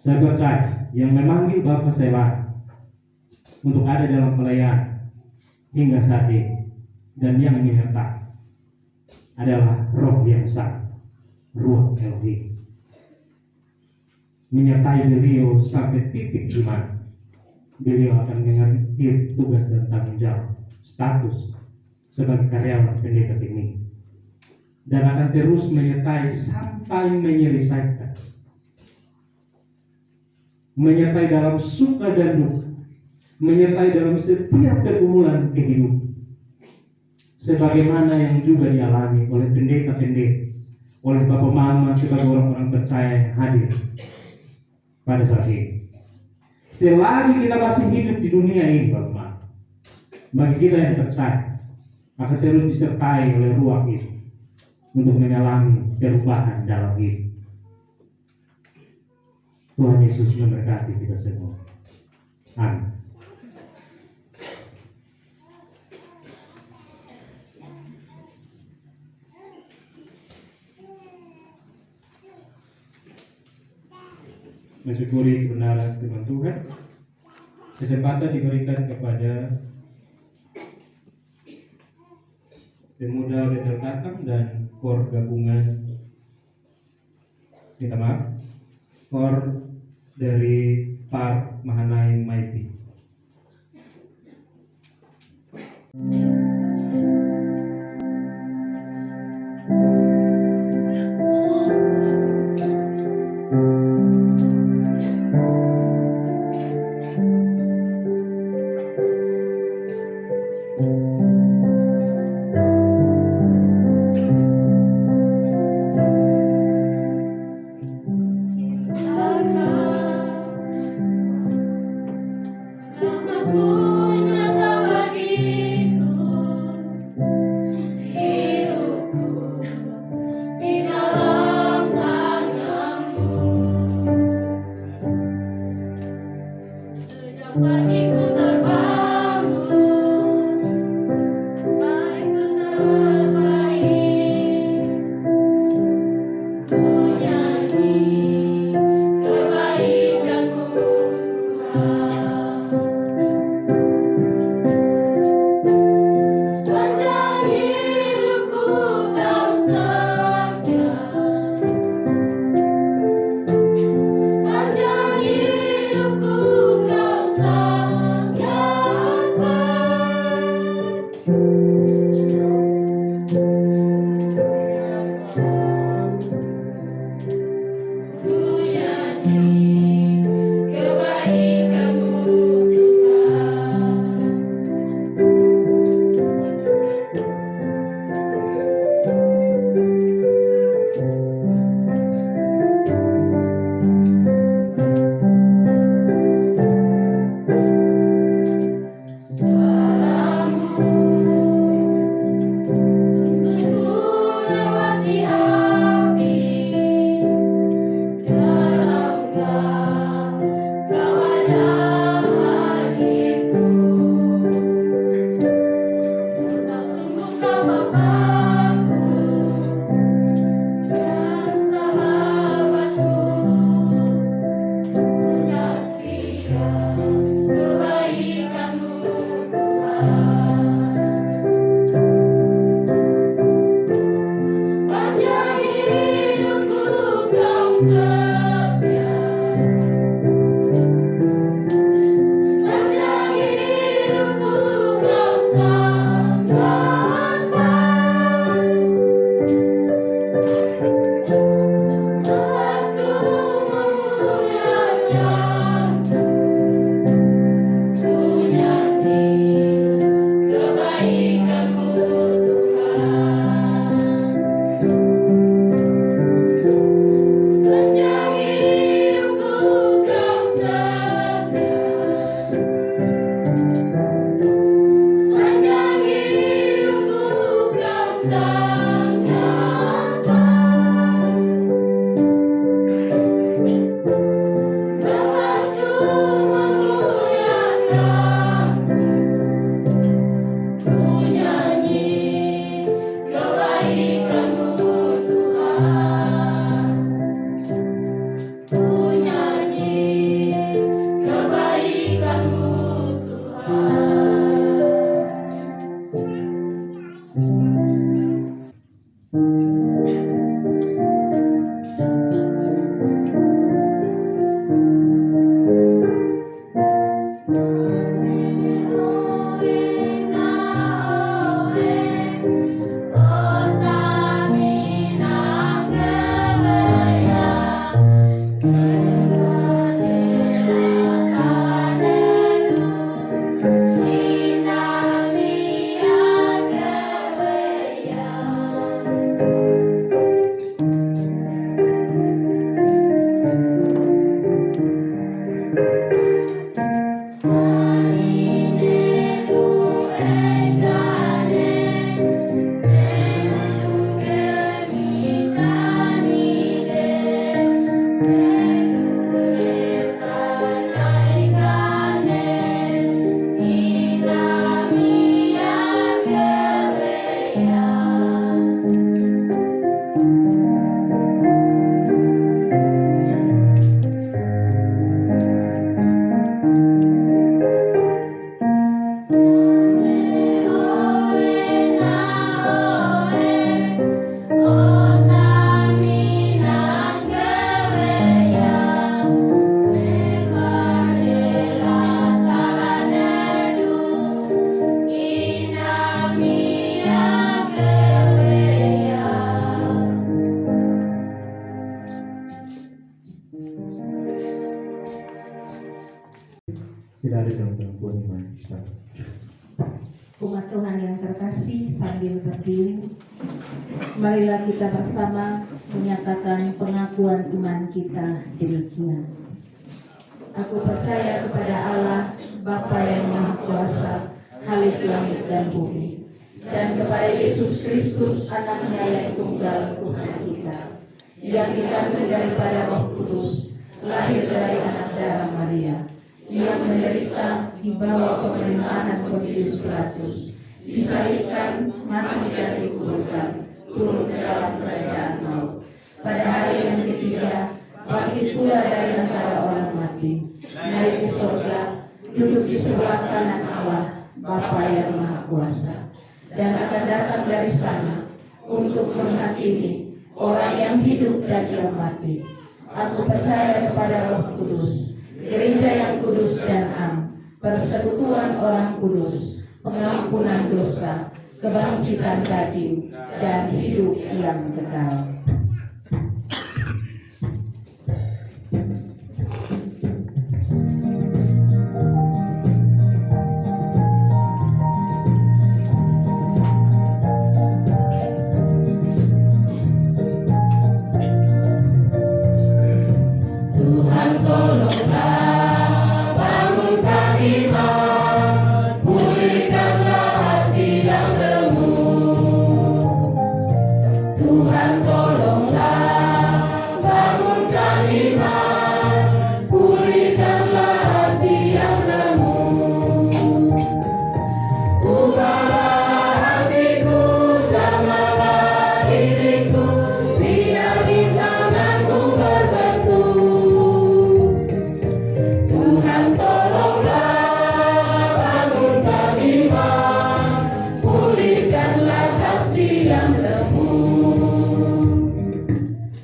Saya percaya yang memanggil Bapak saya untuk ada dalam pelayanan hingga saat ini dan yang menyertai adalah Roh yang satu, Ruach Elohim, menyertai beliau sampai titik di mana beliau akan mengambil tugas dan tanggung jawab status sebagai karyawan pendeta ini, dan akan terus menyertai sampai menyelesaikan, menyertai dalam suka dan duka, menyertai dalam setiap pergumulan kehidupan, sebagaimana yang juga dialami oleh pendeta-pendeta, oleh Bapak Mama sebagai orang-orang percaya yang hadir pada saat ini. Selagi kita masih hidup di dunia ini Bapak Mama, bagi kita yang percaya akan terus disertai oleh Ruach itu untuk mengalami perubahan dalam hidup. Tuhan Yesus memberkati kita semua. Amin. Mensyukuri kebenaran firman Tuhan, kesempatan diberikan kepada pemuda Bethel Tatang dan kor gabungan, minta maaf, kor dari Par Mahanaim Maiti. Sepanjang hidupku kau sayang. Tidak ada dalam gangguan iman kita. Umat Tuhan yang terkasih, sambil berdiri, marilah kita bersama menyatakan pengakuan iman kita demikian. Aku percaya kepada Allah, Bapa yang Maha Kuasa, Khalik langit dan bumi, dan kepada Yesus Kristus, Anaknya yang tunggal Tuhan kita, yang dikandung daripada Roh Kudus, lahir dari anak darah Maria, yang menderita di bawah pemerintahan Pontius Pilatus, disalibkan, mati dan dikuburkan, turun ke dalam kerajaan maut. Pada hari yang ketiga, bangkit pula dari antara orang mati, naik ke surga, duduk di sebelah kanan Allah, Bapa yang Maha Kuasa, dan akan datang dari sana untuk menghakimi orang yang hidup dan yang mati. Aku percaya kepada Roh Kudus, Gereja yang kudus dan am, persekutuan orang kudus, pengampunan dosa, kebangkitan daging, dan hidup yang kekal.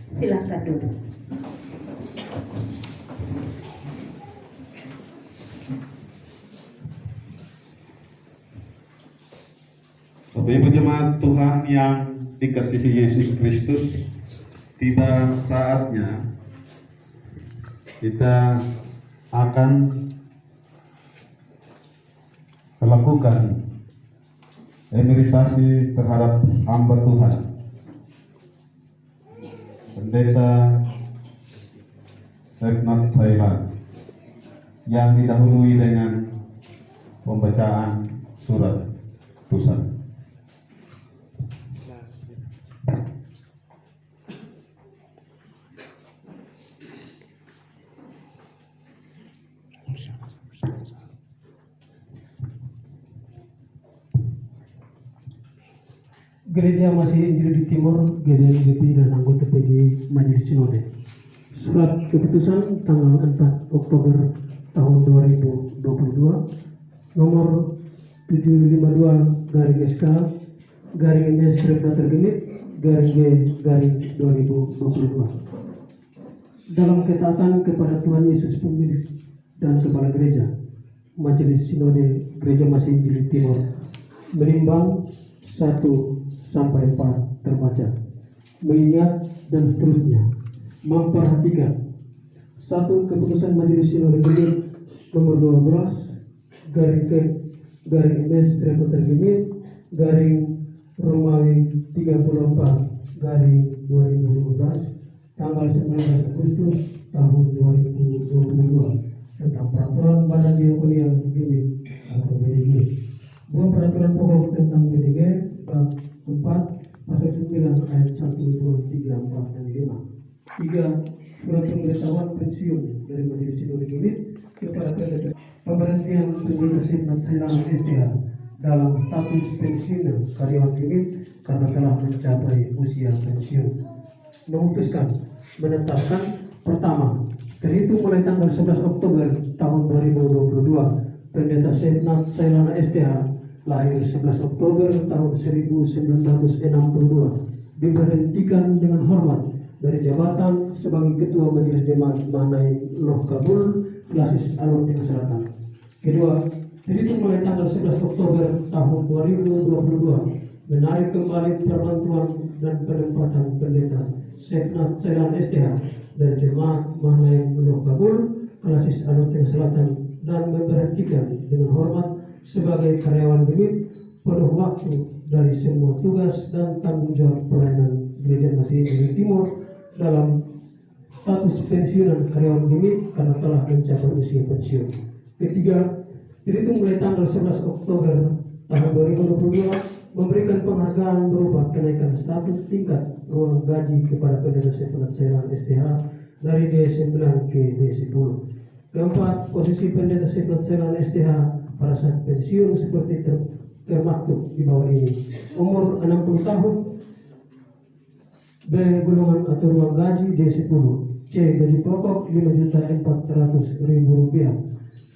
Silakan duduk. Bapak Ibu jemaat Tuhan yang dikasihi Yesus Kristus, tiba saatnya kita akan melakukan emeritasi terhadap hamba Tuhan, Pendeta Sefnat Sailan, yang didahului dengan pembacaan surat pusat. Gereja Masih Injil di Timur, GDMGP dan anggota PG Majelis Sinode. Surat keputusan tanggal 4 Oktober tahun 2022 nomor 752/SK garing NS Kripta tergenit garing G garing 2022. Dalam ketaatan kepada Tuhan Yesus Pemilik dan Kepala Gereja, Majelis Sinode Gereja Masih Injil di Timur menimbang 1 sampai 4 terbaca, mengingat dan seterusnya, memperhatikan 1. Keputusan Majelis Sinode Genit nomor 12 garing MS tergenit garing Romawi 34 garing 2012 tanggal 19 Agustus tahun 2022 tentang peraturan Badan Diakonia Genit atau BDG. 2. Peraturan pokok tentang BDG bab 4 pasal 9 ayat 1, 2, 3, 4 dan 5. 3. Surat pemberitahuan pensiun dari Majelis Sinode Genit kepada pendeta pemberhentian Pendeta Sefnat Sailan SDH dalam status pensiun karyawan Genit karena telah mencapai usia pensiun. Memutuskan menetapkan pertama, terhitung mulai tanggal 11 Oktober tahun 2022, Pendeta Sefnat Sailan SDH lahir 11 Oktober tahun 1962 diberhentikan dengan hormat dari jabatan sebagai Ketua Majelis Jemaat Mahnaim Loh Kabul Klasis Alor Tengah Selatan. Kedua, terhitung mulai tanggal 11 Oktober tahun 2022 menarik kembali perbantuan dan penempatan Pendeta Sefnat Sailan SDH dari Jemaat Mahnaim Loh Kabul Klasis Alor Tengah Selatan dan memberhentikan dengan hormat sebagai karyawan Gemit penuh waktu dari semua tugas dan tanggung jawab pelayanan Gereja Masih Gemit Timur dalam status pensiunan karyawan Gemit karena telah mencapai usia pensiun. Ketiga, dihitung mulai tanggal 11 Oktober tahun 2022 memberikan penghargaan berupa kenaikan status tingkat ruang gaji kepada Pendeta Sefnat Sailan STH dari D9 ke D10. Keempat, posisi Pendeta Sefnat Sailan STH pada saat pensiun seperti termaktub di bawah ini. Umur 60 tahun, B. Golongan atau ruang gaji D10, C. Gaji pokok Rp5.400.000,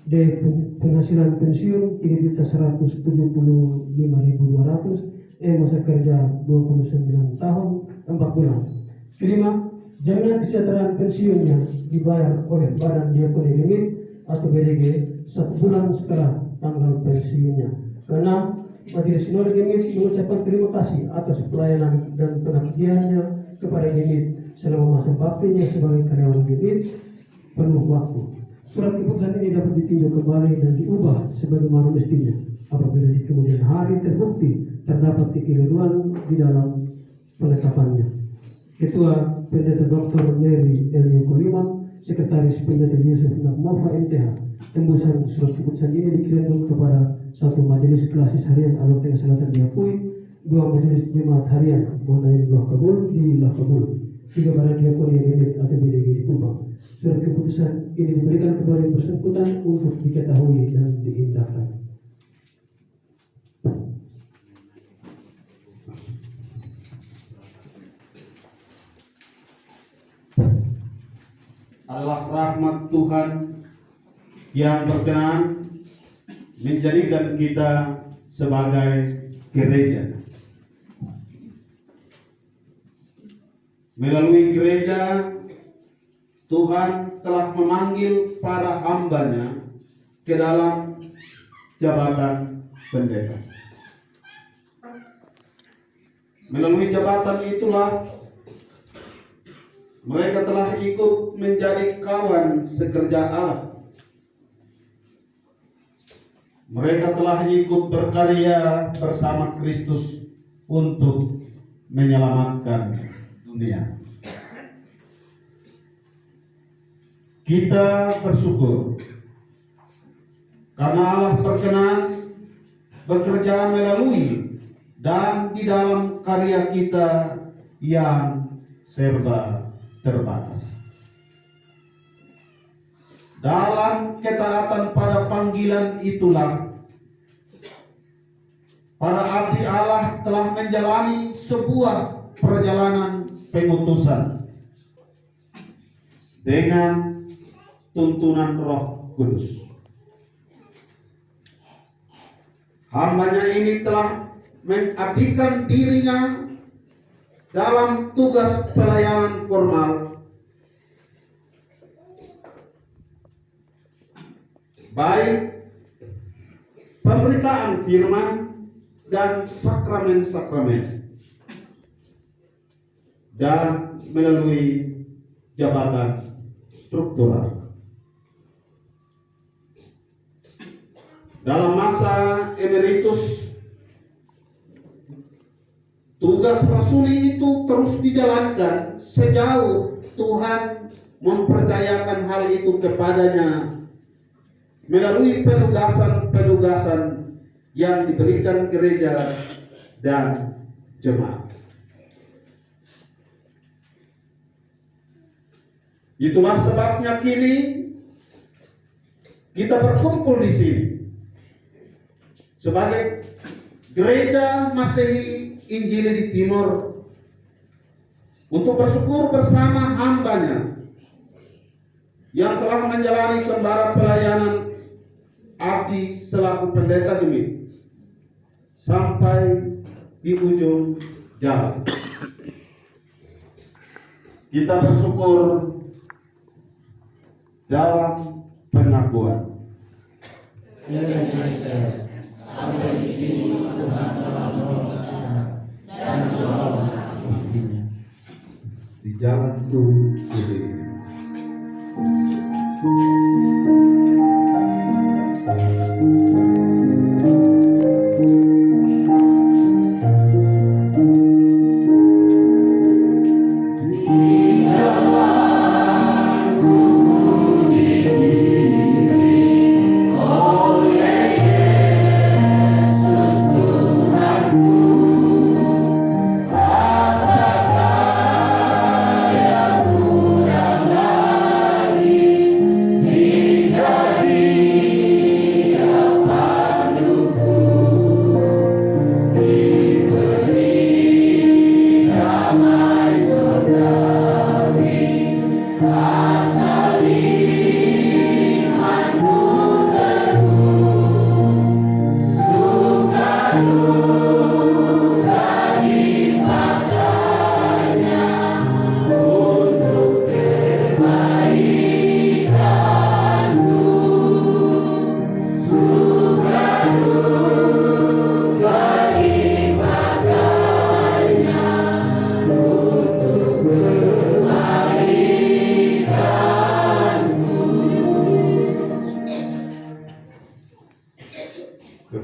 D. Penghasilan pensiun Rp3.175.200, E. Masa kerja 29 tahun 4 bulan. Kelima, jaminan kesejahteraan pensiunnya dibayar oleh Badan Diakoni Gemit atau BDG 1 bulan setelah tanggal pensiunnya. Keenam, Majelis Sinode Gemit mengucapkan terima kasih atas pelayanan dan pengabdiannya kepada Gemit selama masa baktinya sebagai karyawan Gemit penuh waktu. Surat keputusan ini dapat ditinjau kembali dan diubah sebagaimana mestinya apabila di kemudian hari terbukti terdapat kekeliruan di dalam penetapannya. Ketua Pendeta Dr. Mary Elia Kuliman, Sekretaris Pendeta Yusuf Nakmova MTH, tembusan surat keputusan ini dikirimkan kepada 1 Majelis Klasis Harian Alor Tengah Selatan diakui, 2 Majelis Jemaat Harian mengenai Loh Kabul di Loh Kabul, 3 Badan Diakoni Gemit atau BDG di Kupang. Surat keputusan ini diberikan kepada yang bersangkutan untuk diketahui dan diindahkan. Adalah rahmat Tuhan yang berkenan menjadikan kita sebagai gereja. Melalui gereja, Tuhan telah memanggil para hambanya ke dalam jabatan pendeta. Melalui jabatan itulah mereka telah ikut menjadi kawan sekerja Allah. Mereka telah ikut berkarya bersama Kristus untuk menyelamatkan dunia. Kita bersyukur karena Allah berkenan bekerja melalui dan di dalam karya kita yang serba terbatas. Dalam ketaatan pada panggilan itulah para abdi Allah telah menjalani sebuah perjalanan pengutusan dengan tuntunan Roh Kudus. Hambanya ini telah mengabdikan dirinya dalam tugas pelayanan formal, baik pemberitaan firman dan sakramen-sakramen, dan melalui jabatan struktural. Dalam masa emeritus, tugas rasuli itu terus dijalankan sejauh Tuhan mempercayakan hal itu kepadanya melalui penugasan-penugasan yang diberikan gereja dan jemaat. Itulah sebabnya kini kita berkumpul di sini sebagai Gereja Masehi Injili di Timur untuk bersyukur bersama hambanya yang telah menjalani kembara pelayanan abdi selaku pendeta Gemit sampai di ujung jalan. Kita bersyukur dalam pengakuan. Sampai di sini Tuhan telah menolong kita dan menolong hatinya. Di jalan Tuhan.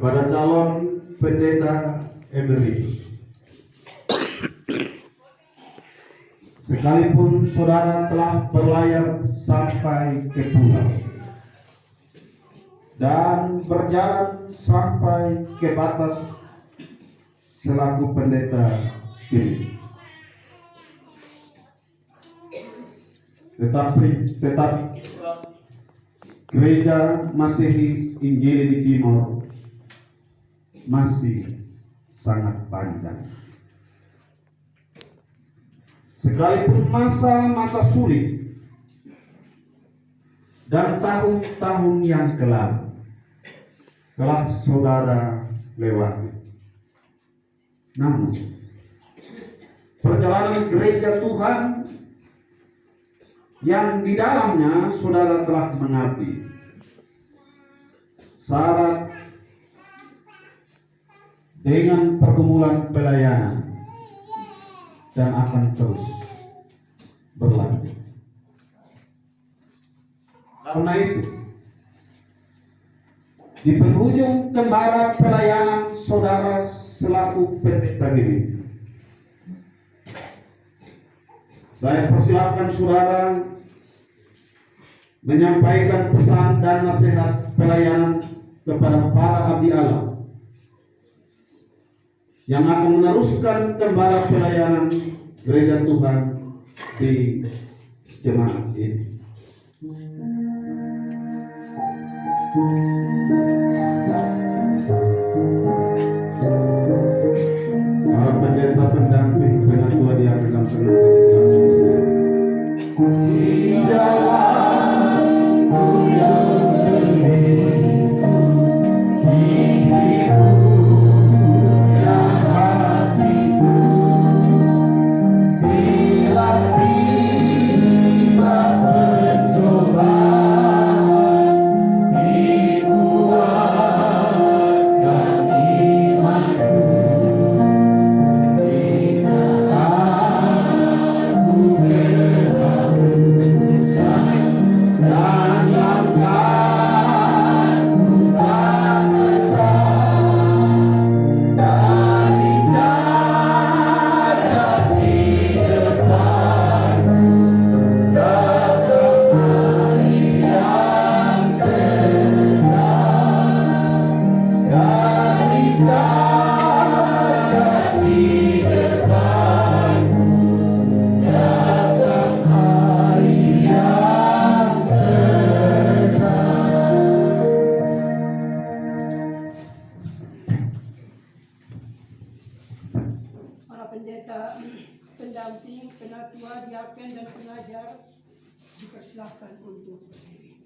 kepada calon pendeta emeritus. Sekalipun saudara telah berlayar sampai ke pulau dan berjalan sampai ke batas selaku pendeta ini, tetapi Gereja Masehi Injili di Timor masih sangat panjang. Sekalipun masa-masa sulit dan tahun-tahun yang kelam telah saudara lewati, namun perjalanan gereja Tuhan yang di dalamnya saudara telah mengabdi syarat dengan pergumulan pelayanan dan akan terus berlanjut. Karena itu, di penghujung kembara pelayanan saudara selaku pendeta ini, saya persilakan saudara menyampaikan pesan dan nasihat pelayanan kepada para abdi Allah yang akan meneruskan kembali pelayanan gereja Tuhan di jemaat ini. Para pendeta pendamping penatua diakan penonton selanjutnya. Di jalan pendeta, pendamping, penatua, diaken, dan pengajar dipersilahkan untuk berdiri.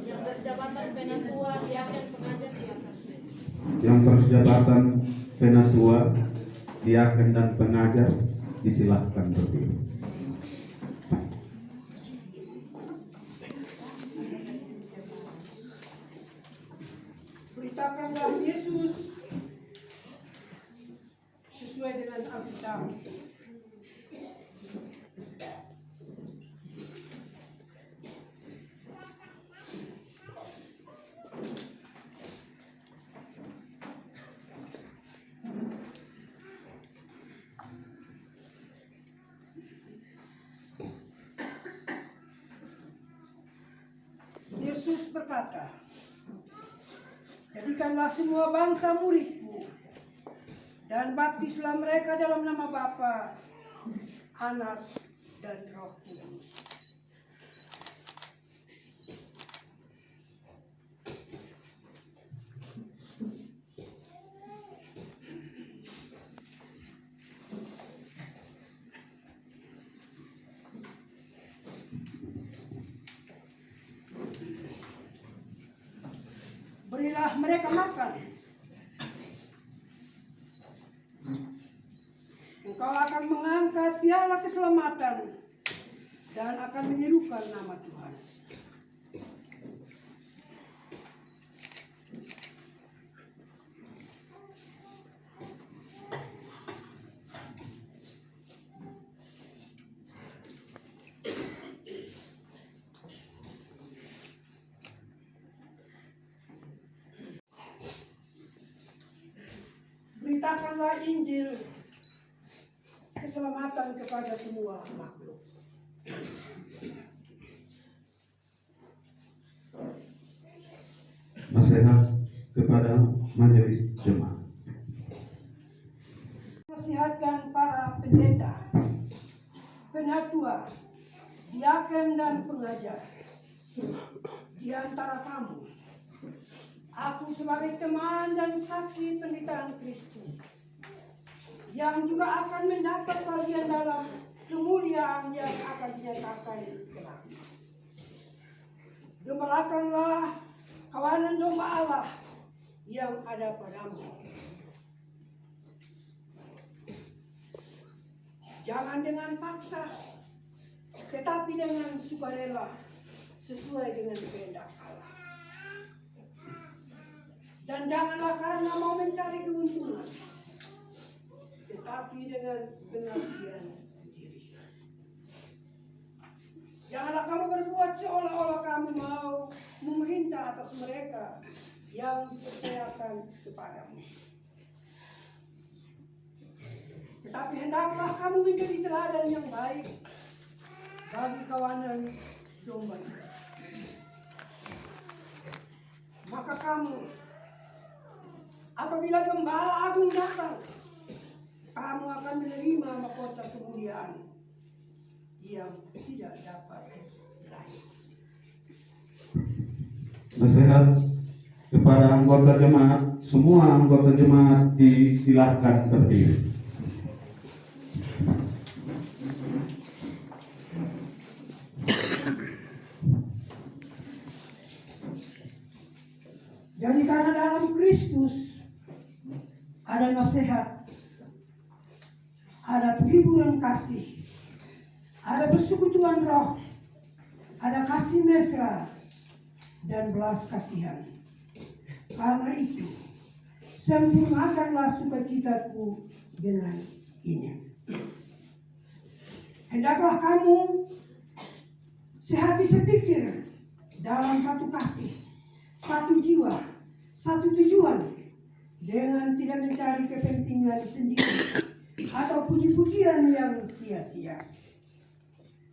Yang berjabatan penatua, diaken, pengajar silakan. Yang berjabatan penatua, diaken, dan pengajar disilahkan berdiri. Beritakanlah Yesus sesuai dengan Alkitab. Yesus berkata, "Jadikanlah semua bangsa muridku, dan baptislah mereka dalam nama Bapa, Anak, dan Roh Kudus." Berilah mereka makan. Engkau akan mengangkat piala keselamatan dan akan menyerukan nama Tuhan. Nyatakanlah Injil keselamatan kepada semua makhluk. Nasihat kepada majelis jemaat. Nasihatkan para pendeta, penatua, diaken dan pengajar di antara kamu. Aku sebagai teman dan saksi penderitaan Kristus yang juga akan mendapat bagian dalam kemuliaan yang akan dinyatakan kelak. Gembalakanlah kawanan domba Allah yang ada padamu. Jangan dengan paksa, tetapi dengan sukarela sesuai dengan kehendak Allah. Dan janganlah karena mau mencari keuntungan, tetapi dengan pengabdian diri. Janganlah kamu berbuat seolah-olah kamu mau memerintah atas mereka yang dipercayakan kepadamu. Tetapi hendaklah kamu menjadi teladan yang baik bagi kawanan domba. Maka kamu, apabila Gembala Agung datang, kamu akan menerima mahkota kemuliaan yang tidak dapat diraih. Nasihat kepada anggota jemaat, semua anggota jemaat disilahkan berdiri. Jadi karena dalam Kristus ada nasihat, ada penghiburan kasih, ada persekutuan roh, ada kasih mesra, dan belas kasihan. Karena itu, sempurnakanlah sukacitaku dengan ini. Hendaklah kamu sehati sepikir dalam satu kasih, satu jiwa, satu tujuan, dengan tidak mencari kepentingan sendiri atau puji-pujian yang sia-sia.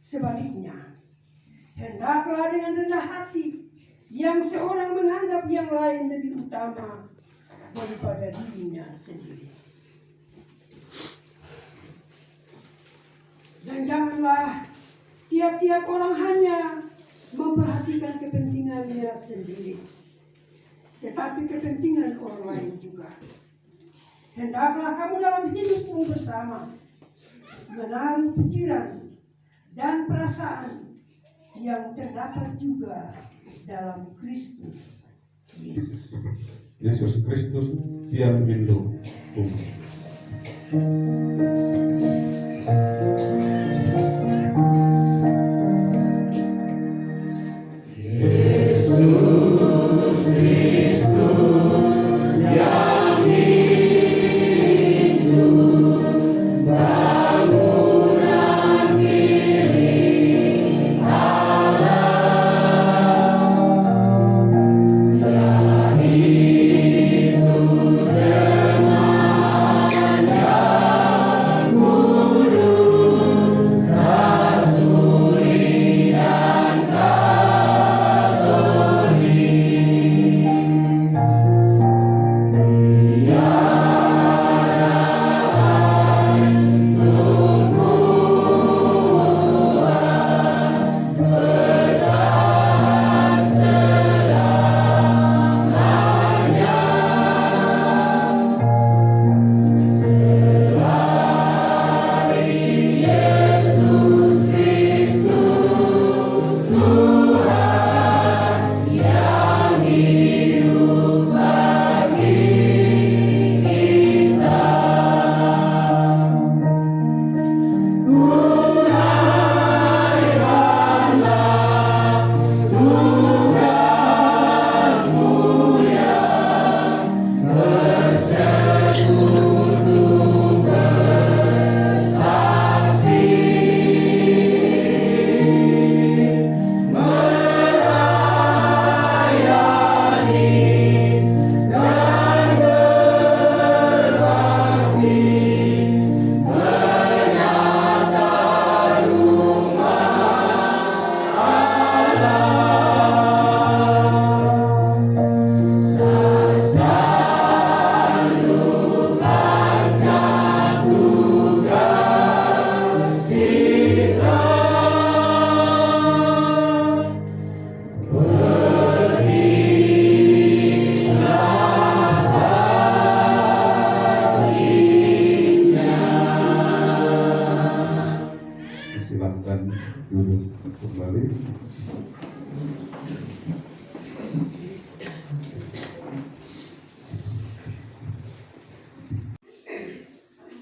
Sebaliknya, hendaklah dengan rendah hati yang seorang menganggap yang lain lebih utama daripada dirinya sendiri. Dan janganlah tiap-tiap orang hanya memperhatikan kepentingannya sendiri, tetapi kepentingan orang lain juga. Hendaklah kamu dalam hidupmu bersama menaruh pikiran dan perasaan yang terdapat juga dalam Kristus Yesus. Yesus Kristus tiang hidup umat.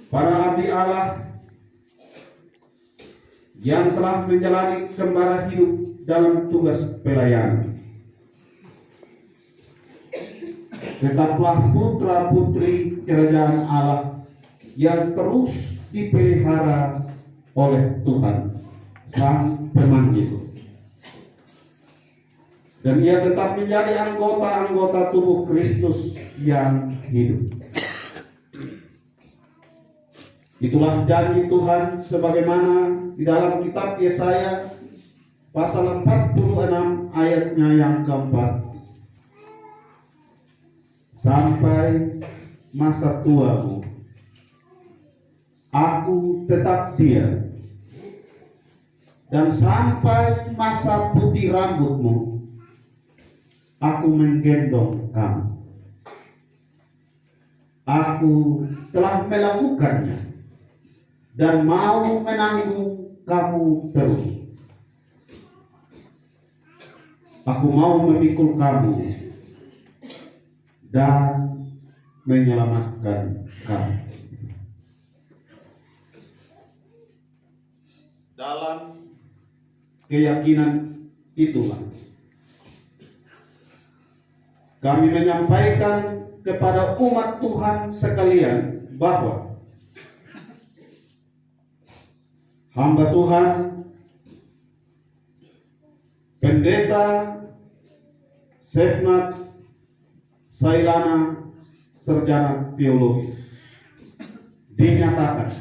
para abdi Allah yang telah menjalani kembara hidup dalam tugas pelayanan. Tetaplah putra-putri kerajaan Allah yang terus dipelihara oleh Tuhan Sang Pemanggil. Dan ia tetap menjadi anggota-anggota tubuh Kristus yang hidup. Itulah janji Tuhan sebagaimana di dalam kitab Yesaya pasal 46 ayatnya yang keempat. Sampai masa tuamu, aku tetap dia, dan sampai masa putih rambutmu, aku menggendong kamu. Aku telah melakukannya dan mau menanggung kamu terus. Aku mau memikul kamu dan menyelamatkan kamu. Dalam keyakinan itulah kami menyampaikan kepada umat Tuhan sekalian bahwa hamba Tuhan Pendeta Sefnat Sailana Sarjana Teologi dinyatakan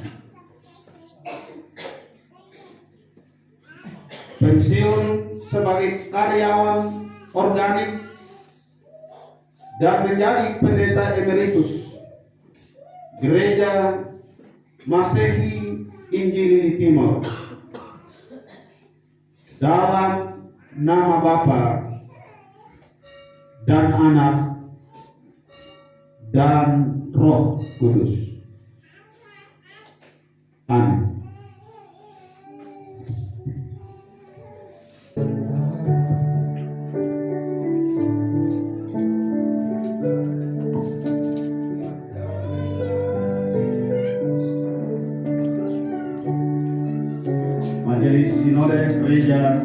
pensiun sebagai karyawan organik dan menjadi pendeta emeritus Gereja Masehi Injili Timor dalam nama Bapa dan Anak dan Roh Kudus. Amin. Majelis Sinode Gereja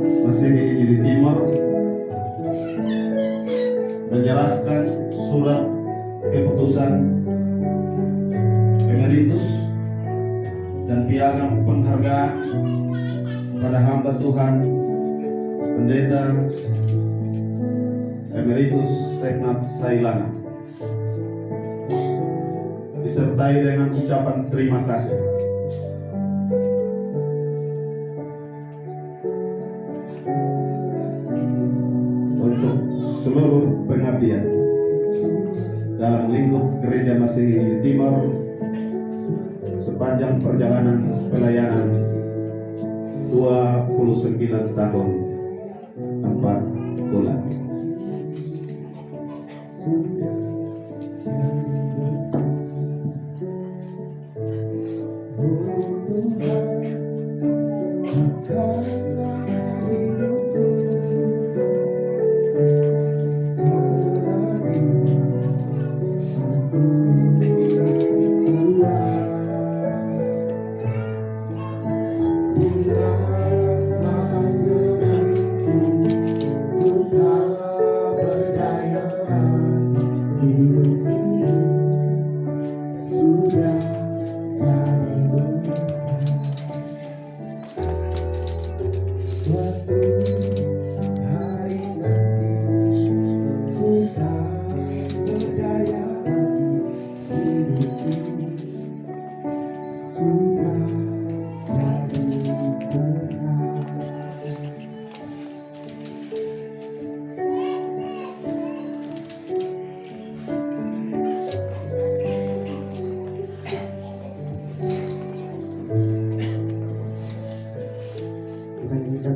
Masehi Injili Timor menyerahkan surat keputusan emeritus dan piagam penghargaan pada hamba Tuhan Pendeta Emeritus Sefnat Sailana disertai dengan ucapan terima kasih untuk seluruh pengabdian dalam lingkup Gereja Masehi Injili Timor sepanjang perjalanan pelayanan 29 tahun 4 bulan.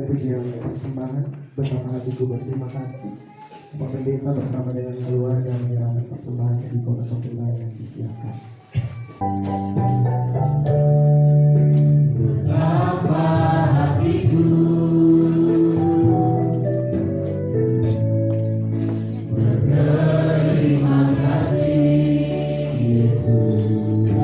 Pujian persembahan, betapa hatiku berterima kasih. Pak Pendeta bersama dengan keluarga menyerahkan persembahan di kotak persembahan yang disiapkan. Betapa hatiku berterima kasih Yesus.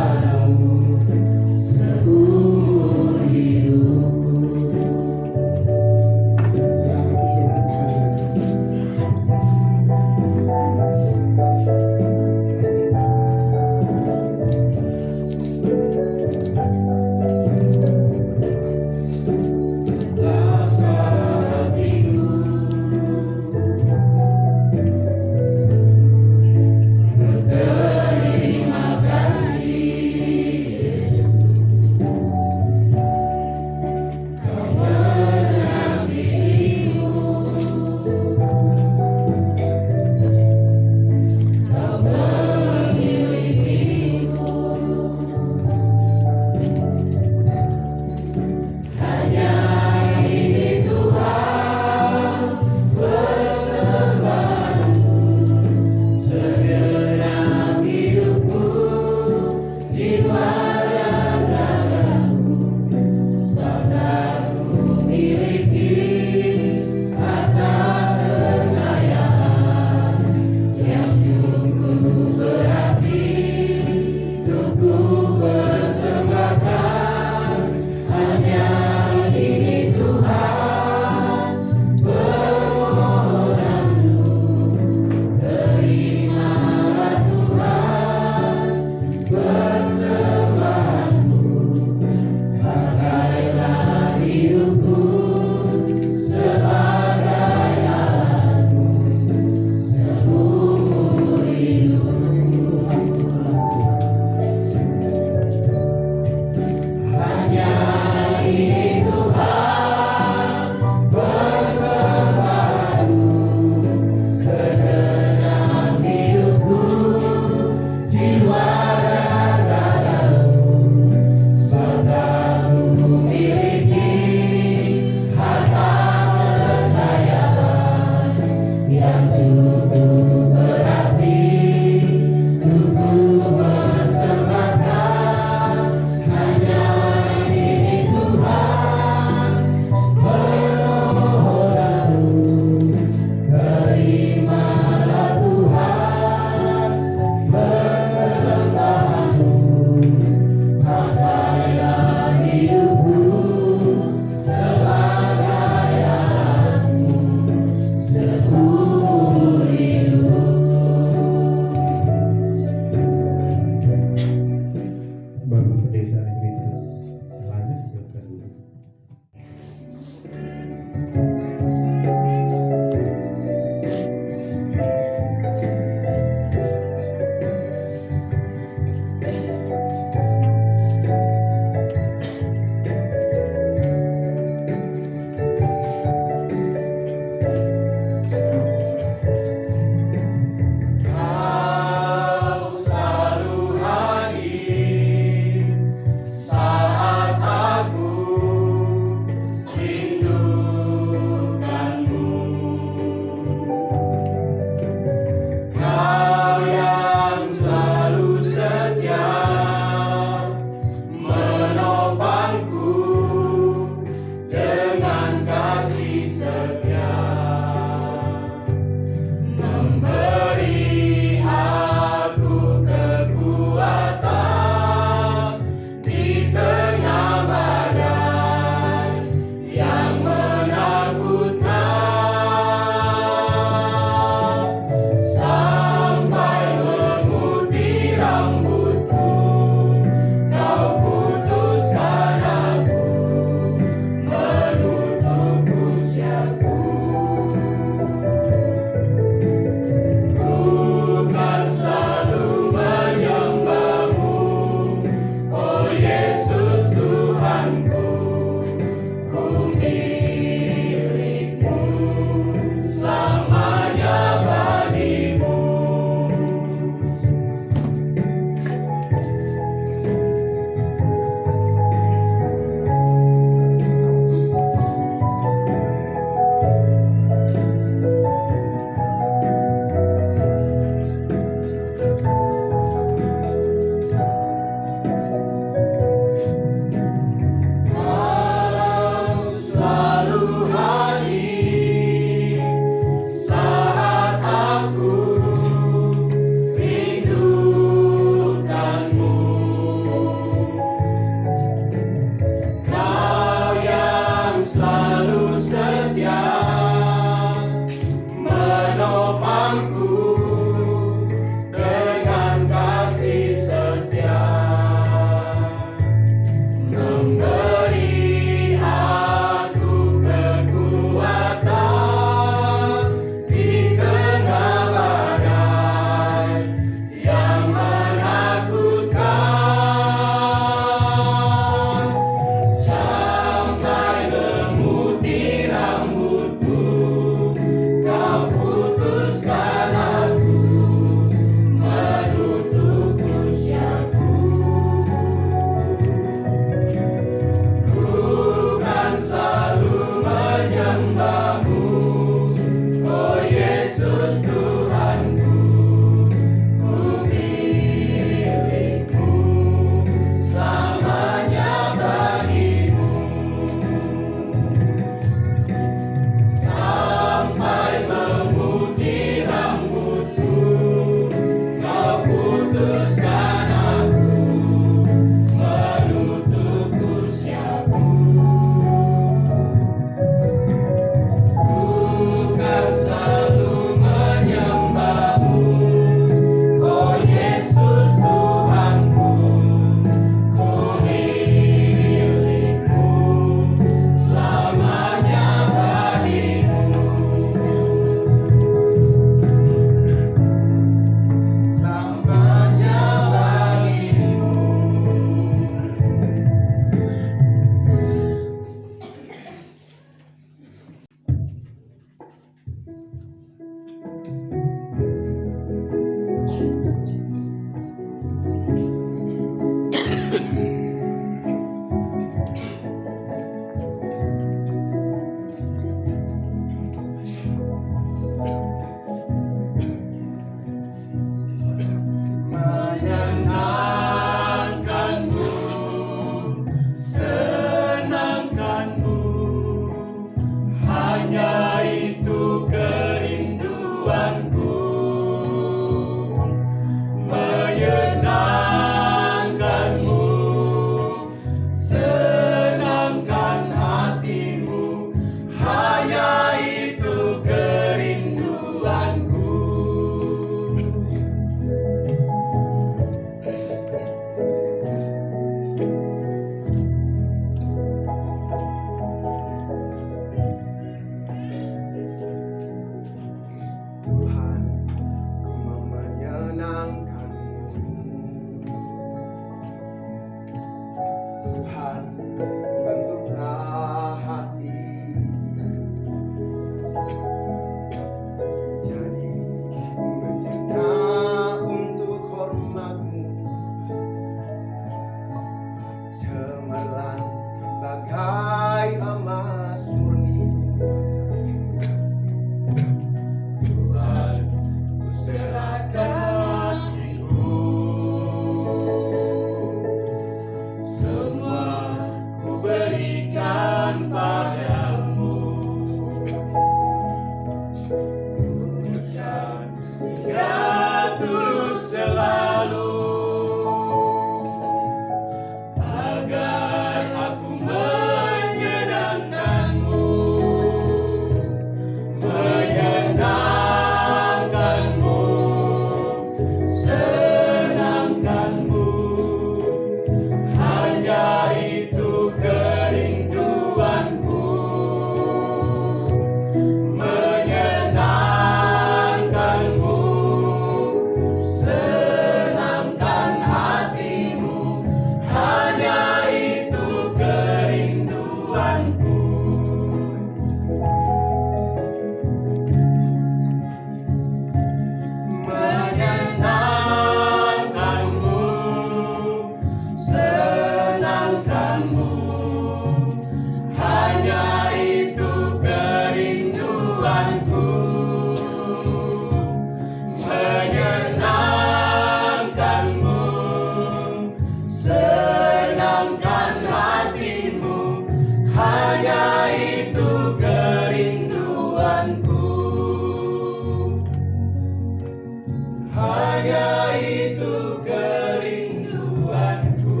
hanya itu kerinduanku.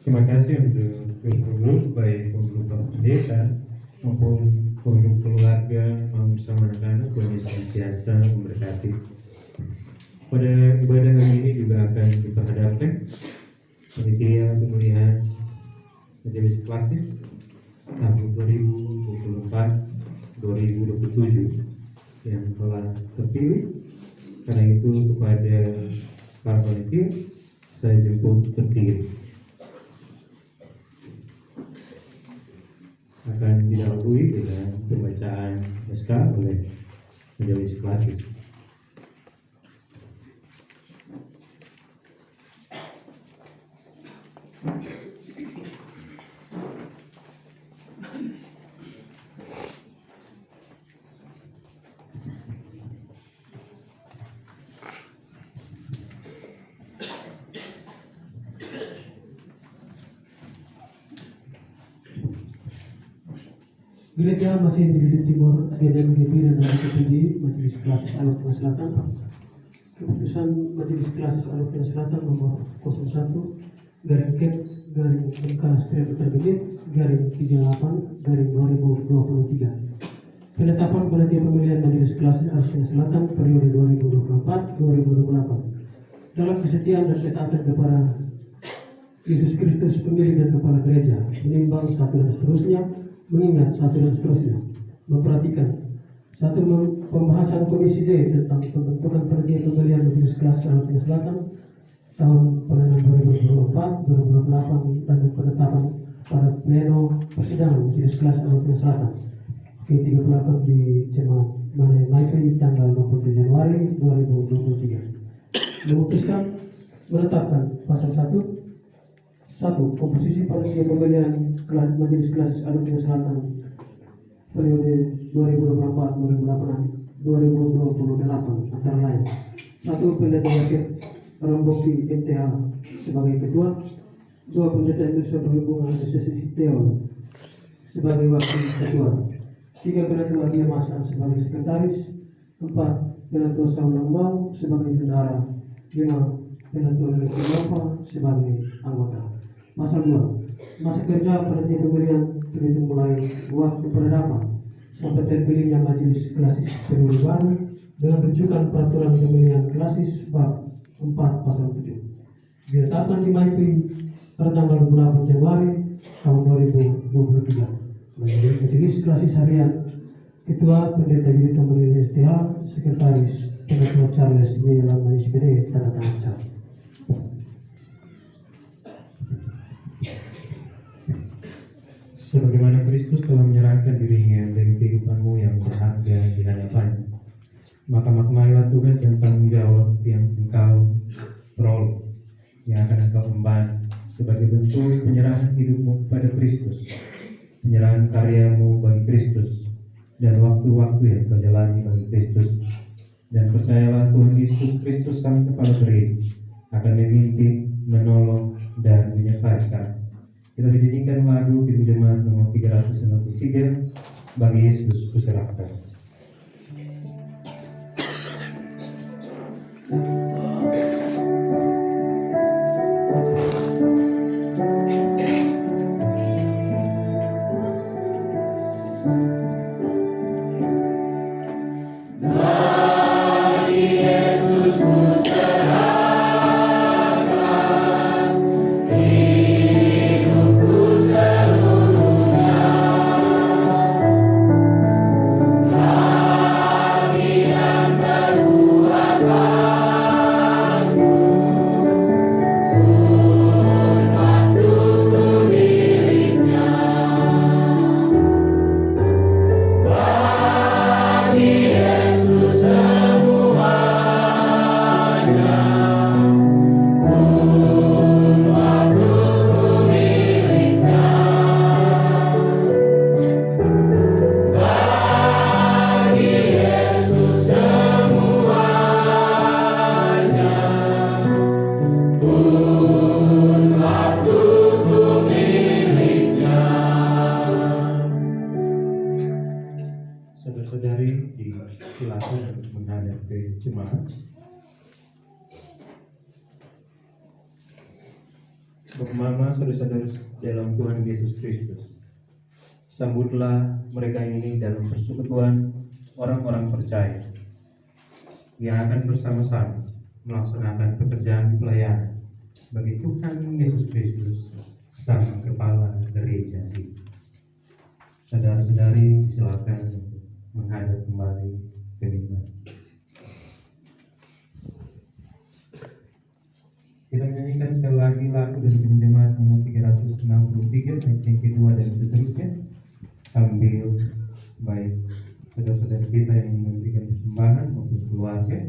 Terima kasih untuk grup-grup, baik grup pendeta maupun grup keluarga maupun bersama anak-anak. Tuhan Yesus senantiasa memberkati. Pada ibadah hari ini juga akan diperhadapkan panitia pemilihan majelis klasis tahun 2024-2027 yang telah terpilih. Karena itu kepada para panitia saya jemput berdiri. Akan didahului dengan pembacaan SK oleh majelis klasis. Gereja Masih di Timur, GDMGB dan DPD Majelis Klasis Alor Tengah Selatan. Keputusan Majelis Klasis Alor Tengah Selatan nomor 01 garing Ket garing MK strip terbit garing 38 garing 2023. Penetapan panitia pemilihan Majelis Klasis Alor Tengah Selatan periode 2024-2028 dalam kesetiaan dan ketaatan kepada Yesus Kristus pemilik dan kepala gereja, menimbang satu dan seterusnya, mengingat satu dan seterusnya, memperhatikan satu pembahasan Komisi D tentang pembentukan panitia pemilihan Majelis Klasis Alor Tengah Selatan tahun pelayanan 2024-2028 dan penetapan pada pleno persidangan Majelis Klasis Alor Tengah Selatan ke-38 di Jemaat Manai Maitri tanggal 27 Januari 2023 memutuskan menetapkan pasal 1 komposisi panitia pemilihan Majelis Klasis Alor Tengah Selatan periode 2024-2028 antara lain: 1. Pendeta Yakir Ramboki MTH sebagai ketua, 2. Pendeta Emerson Hubungan Asosiasi Teol sebagai wakil ketua, 3. Pendeta Dia Masa sebagai sekretaris, 4. Pendeta Saunang Mau sebagai bendahara, 5. Pendeta Nova sebagai anggota. Pasal 2. Masa kerja panitia pemilihan terhitung mulai waktu penetapan sampai terpilihnya Majelis Klasis periode baru dengan rujukan peraturan pemilihan klasis bab 4 pasal 7 ditetapkan di Maitri pada tanggal 28 Januari tahun 2023. Majelis Klasis harian Ketua Pendeta Yudito Melili STH, Sekretaris Pendeta Charles Yelan SPD, tanda tangan cat. Sebagaimana Kristus telah menyerahkan dirinya dari kehidupanmu yang berharga di hadapannya, maka maknailah tugas dan tanggung jawab yang engkau peroleh, yang akan engkau emban sebagai bentuk penyerahan hidupmu kepada Kristus, penyerahan karyamu bagi Kristus, dan waktu-waktu yang kau jalani bagi Kristus. Dan percayalah Tuhan Yesus Kristus Sang Kepala Gereja akan memimpin, menolong, dan menyertai. Kita dinyanyikan lagu di jemaat nomor 363, bagi Yesus kuserahkan. saudara-saudari disilakan untuk menghadap ke jemaat. Mama, saudara-saudara dalam Tuhan Yesus Kristus, sambutlah mereka ini dalam persekutuan orang-orang percaya yang akan bersama-sama melaksanakan pekerjaan pelayanan bagi Tuhan Yesus Kristus, Sang Kepala Gereja ini. Saudara-saudari silakan untuk menghadap kembali ke mimbar. Kita menyanyikan sekali lagi lagu dari penjemaat nomor 363 bait yang kedua dan seterusnya, sambil baik saudara-saudara kita yang memberikan persembahan maupun keluarga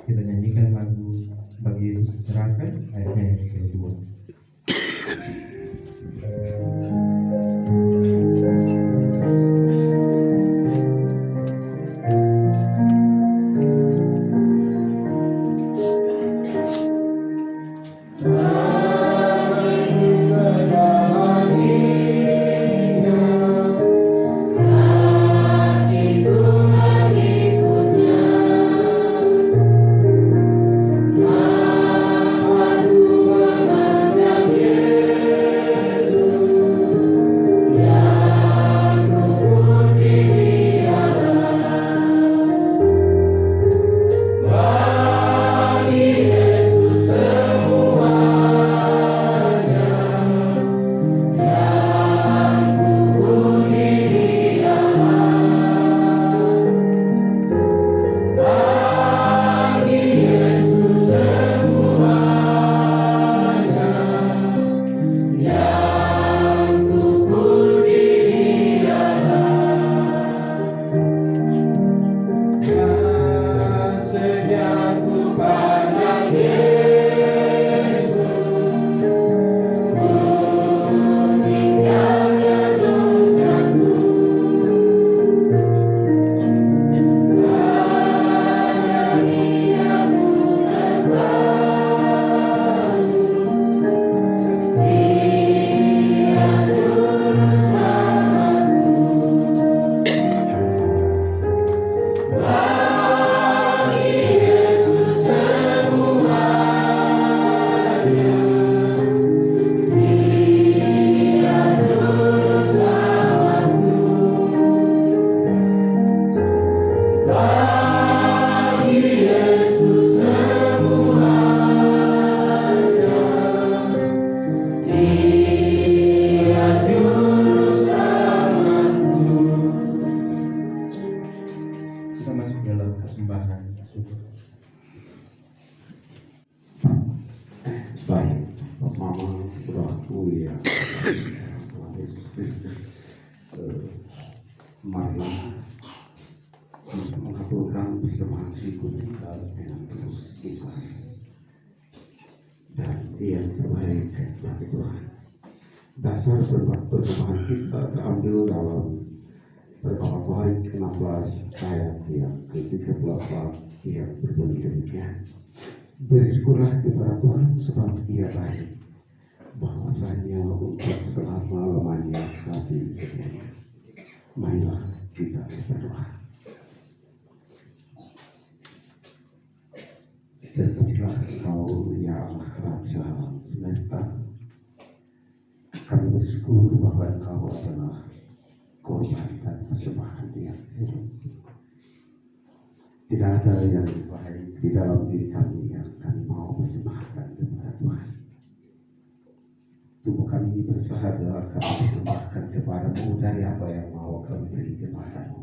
kita nyanyikan lagu Bagi Yesus Diserahkan ayatnya yang kedua. Marilah untuk mengabulkan persembahan syukur kita dengan terus ikhlas dan yang terbaik bagi Tuhan. Dasar persembahan kita terambil dalam Perkataan Tuhan 16 ayat yang ke-38 yang berbunyi demikian. Bersyukurlah kepada Tuhan sebab Ia baik, bahwasanya untuk selama-lamanya kasih setianya. Marilah kita berdoa. Terpujilah Engkau ya Allah Raja semesta. Kami bersyukur bahwa Engkau adalah korban dan persembahan yang hidup. Tidak ada yang lebih baik di dalam diri kami yang kami mau persembahkan kepada Tuhan. Tubuh kami bersahaja kami persembahkan kepadamu dari apa yang mau kami beri kepadamu.